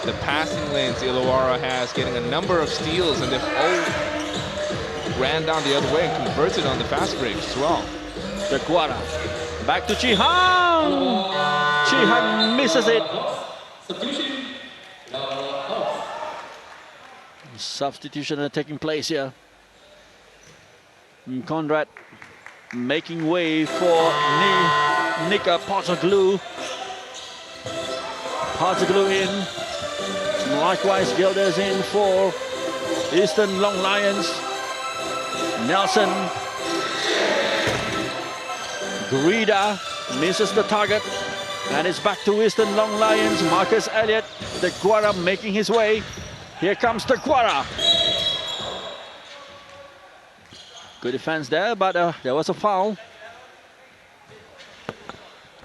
the passing lanes Illawarra has, getting a number of steals, and they've all ran down the other way and converted on the fast breaks as well. Illawarra back to Chihan. Chihan misses it. Substitution taking place here. Conrad making way for Nika Potsoglu. Potsoglu in. Likewise, Gilders in for Eastern Long Lions. Nelson. Grida misses the target. And it's back to Eastern Long Lions. Marcus Elliott, Illawarra making his way. Here comes Illawarra. Good defense there, but there was a foul.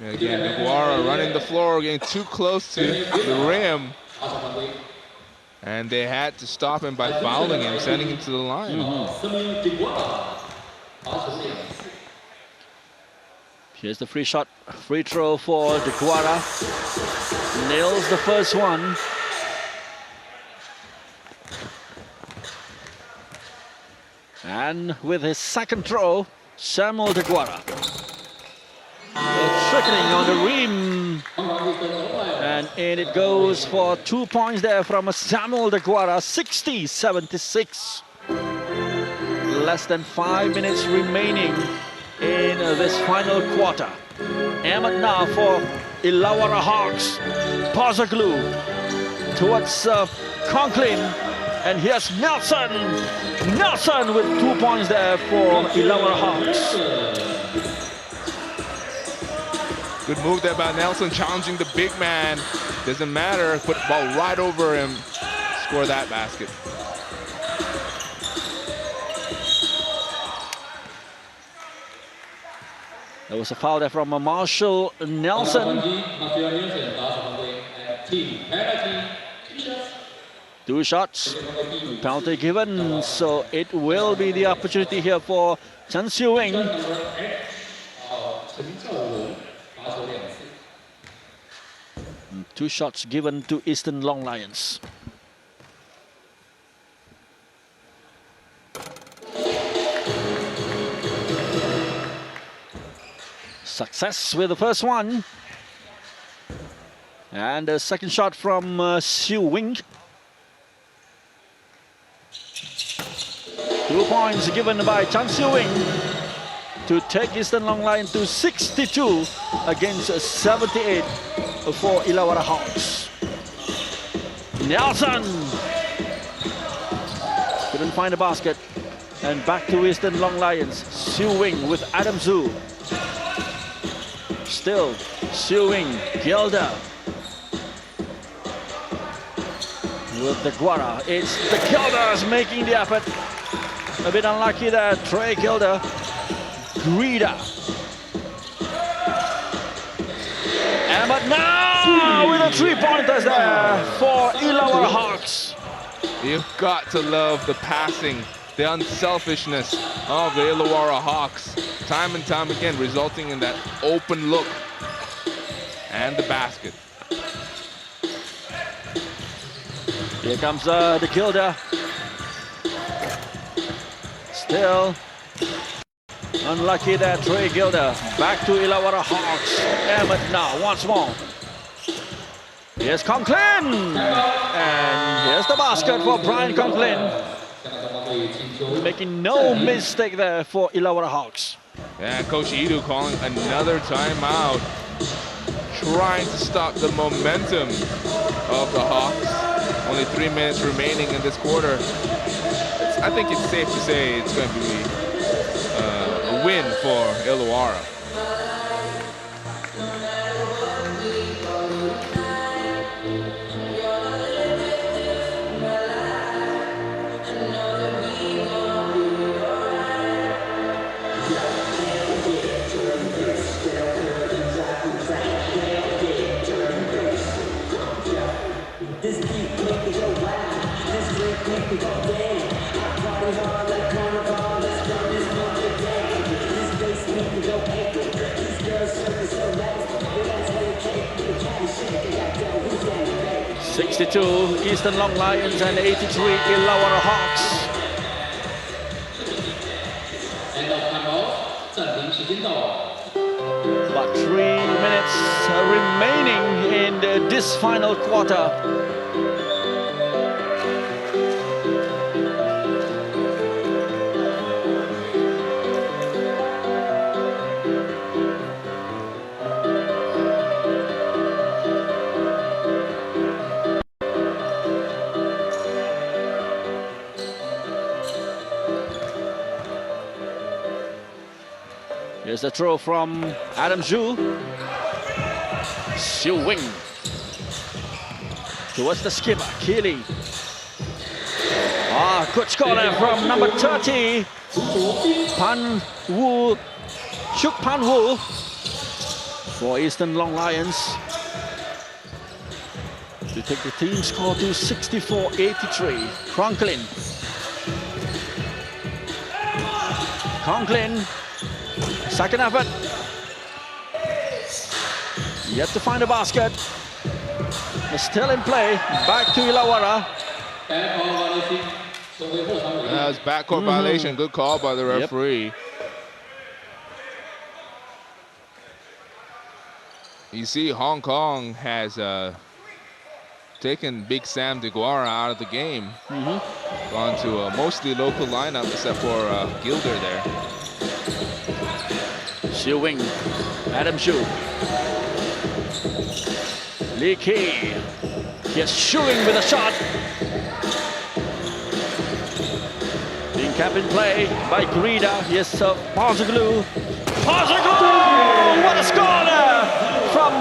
Again, Illawarra running the floor, getting too close to the rim. And they had to stop him by fouling him, sending him to the line. Here's the free throw for Illawarra. Nails the first one. And with his second throw, Samuel Illawarra. Trickling on the rim. And in it goes for 2 points there from Samuel Illawarra, 60-76. Less than 5 minutes remaining in this final quarter. Ahmed now for Illawarra Hawks. Potsoglu towards Conklin. And here's Nelson. Nelson with 2 points there for Illawarra Hawks. Good move there by Nelson, challenging the big man. Doesn't matter, put the ball right over him. score that basket. There was a foul there from Marshall Nelson. Two shots, penalty given, so it will be the opportunity here for Chen Xiu-wing. 2 shots given to Eastern Long Lions. Success with the first one. And the second shot from Xiu-wing. 2 points given by Chan Xiu-wing to take Eastern Long Line to 62 against 78 for Illawarra Hawks. Nelson couldn't find a basket, and back to Eastern Long Lions. Xiu-wing with Adam Zhu. Still Xiu-wing, Gilder with the Guara. It's the Gilders making the effort. A bit unlucky there, Trey Gilder. Greeda. And but now with the 3-pointers there for Illawarra Hawks. You've got to love the passing, the unselfishness of the Illawarra Hawks. Time and time again, resulting in that open look and the basket. Here comes the Gilder. Still unlucky there, Trey Gilder. Back to Illawarra Hawks. Emmett now once more. Here's Conklin. And here's the basket for Brian Conklin. Making no mistake there for Illawarra Hawks. Yeah, Coach Idu calling another timeout. Trying to stop the momentum of the Hawks. Only 3 minutes remaining in this quarter. I think it's safe to say it's going to be a win for Illawarra. Eastern Long Lions and 83 Illawarra Hawks. About 3 minutes remaining in this final quarter. Here's the throw from Adam Zhu. Xiu-wing towards the skipper, Keeley. Good score there from number 30, Pan Wu, Shuk Pan Wu for Eastern Long Lions to take the team score to 64-83. Conklin. Second effort. Yet to find a basket. Still in play. Back to Illawarra. That was backcourt violation. Good call by the referee. Yep. You see, Hong Kong has taken Big Sam DeGuara out of the game. Gone to a mostly local lineup except for Gilder there. Xiu-wing, Adam Zhu. Lee Kee. Here's Xiu-wing with a shot. Being kept in play by Greeda. Here's Porzoglu. What a score there from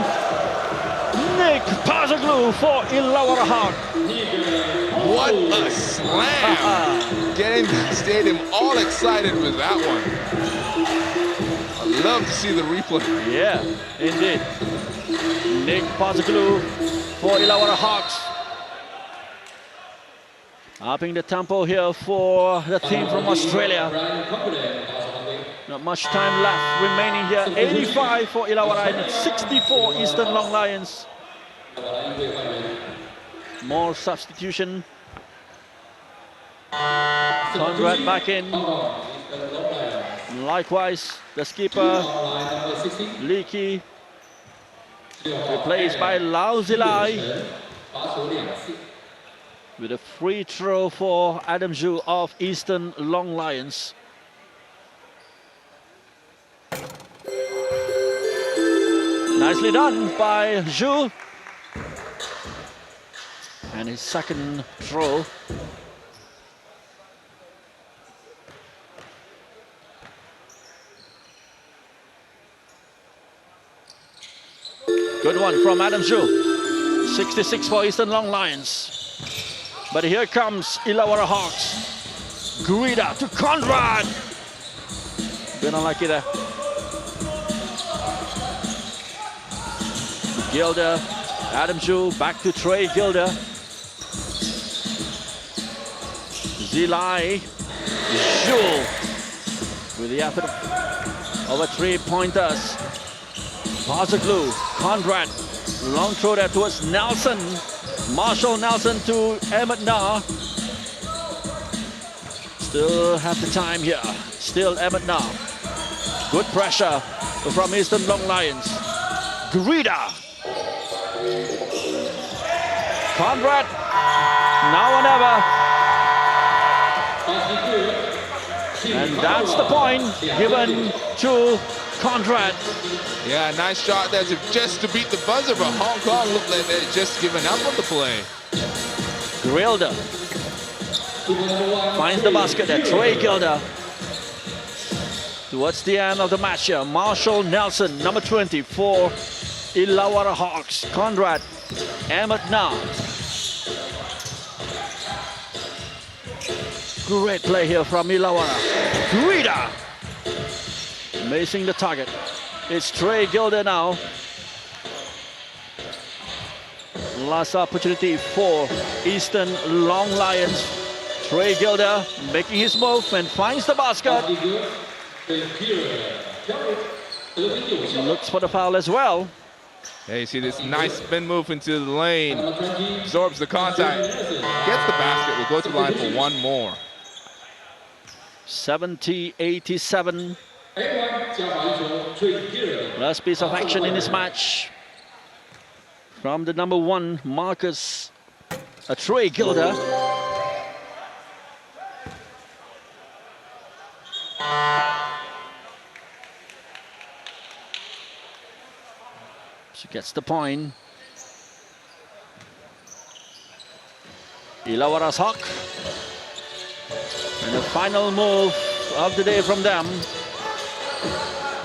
Nick Pazaglu for Illawarra Hawk. What a slam! Getting the stadium all excited with that one. I'd love to see the replay. Yeah, indeed. Nick Pazaglu for Illawarra Hawks. Upping the tempo here for the team from Australia. Not much time left remaining here. 85 for Illawarra and 64 Eastern Long Lions. More substitution. Conrad back in. Likewise, the skipper, Leakey, replaced by Lau Zilai. With a free throw for Adam Zhu of Eastern Long Lions. Nicely done by Zhu. And his second throw. Good one from Adam Zhu. 66 for Eastern Long Lions. But here comes Illawarra Hawks. Grida to Conrad. Bit unlucky there. Gilder, Adam Zhu, back to Trey Gilder. Zilai, Zhu with the effort of a three-pointers. Pazaglu, Conrad, long throw there towards Nelson. Marshall Nelson to Emmett Na. Still have the time here. Still Emmett Na. Good pressure from Eastern Long Lions. Grida. Conrad. Now or never. And that's the point given to Conrad. Yeah, nice shot there just to beat the buzzer, but Hong Kong looked like they'd just given up on the play. Gilder finds the basket there. Trey Gilder. Towards the end of the match here, Marshall Nelson, number 20 for Illawarra Hawks. Conrad, Emmett Na. Great play here from Illawarra. Grida. Missing the target. It's Trey Gilder now. Last opportunity for Eastern Long Lions. Trey Gilder making his move and finds the basket. Looks for the foul as well. Yeah, you see this nice spin move into the lane. Absorbs the contact. Gets the basket. Will go to the line for one more. 70-87. Last piece of action in this match from the number 1 Marcus Trey Gilder. She gets the point. Illawarra's Hawk. And the final move of the day from them.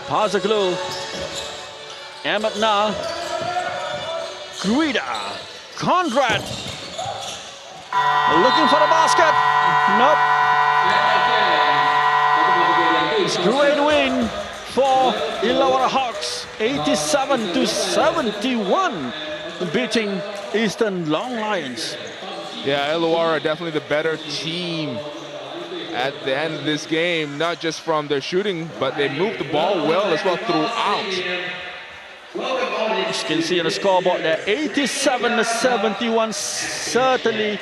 Pazaglu, Emmett Na, Grida, Conrad, looking for the basket. Nope. It's a great win for Illawarra Hawks, 87-71, beating Eastern Long Lions. Yeah, Illawarra definitely the better team at the end of this game, not just from their shooting, but they moved the ball well as well throughout. As you can see on the scoreboard there, 87-71, certainly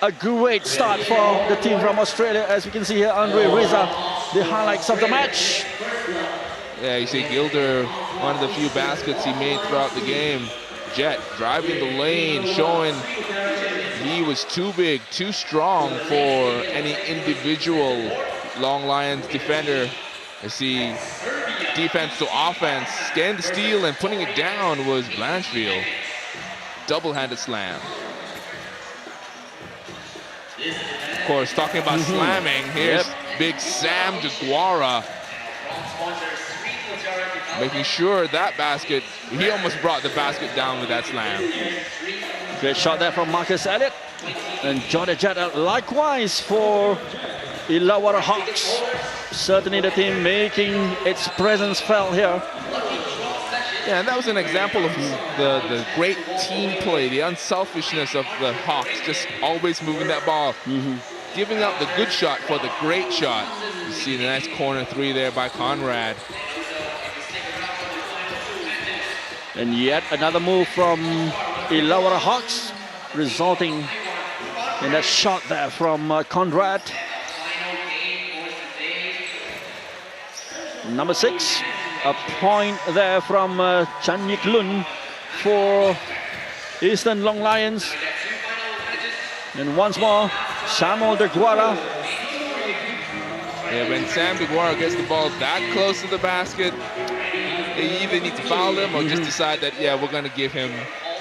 a great start for the team from Australia. As we can see here, Andre Riza, the highlights of the match. Yeah, you see Gilder, one of the few baskets he made throughout the game. Jet driving the lane, showing he was too big, too strong for any individual Long Lions defender. I see defense to offense, getting the steal and putting it down was Blanchfield. Double-handed slam. Of course, talking about slamming, here's Big Sam DeGuara. making sure that basket, he almost brought the basket down with that slam. Great shot there from Marcus Elliott. And Jordan Jetta likewise for Illawarra Hawks. Certainly the team making its presence felt here. Yeah, and that was an example of the great team play, the unselfishness of the Hawks, just always moving that ball, giving up the good shot for the great shot. You see the nice corner three there by Conrad. And yet another move from Illawarra Hawks, resulting in that shot there from Conrad. Number 6, a point there from Chanyik Lun for Eastern Long Lions. And once more, Samuel De Guara. Yeah, when Sam De Guara gets the ball that close to the basket, they either need to foul him or just decide that, yeah, we're going to give him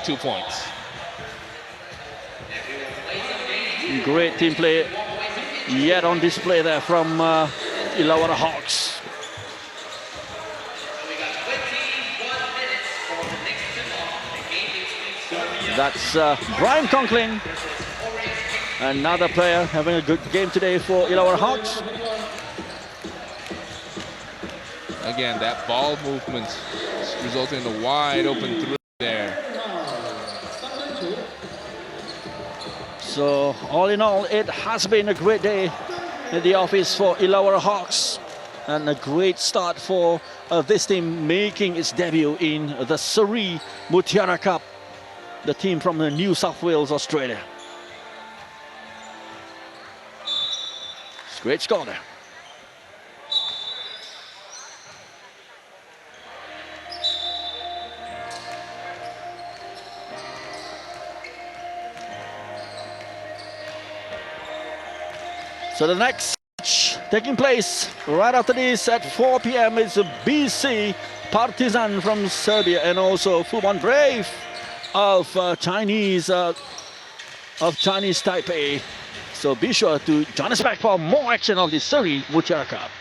2 points. Great team play yet on display there from Illawarra Hawks. That's Brian Conklin, another player having a good game today for Illawarra Hawks. Again, that ball movement resulting in a wide open three there. So all in all, it has been a great day in the office for Illawarra Hawks, and a great start for this team making its debut in the Seri Mutiara Cup, the team from the New South Wales, Australia. It's a great score there. So the next match taking place right after this at 4 p.m. is BC Partizan from Serbia and also Fuban Brave of Chinese Taipei. So be sure to join us back for more action of the Seri Mutiara Cup.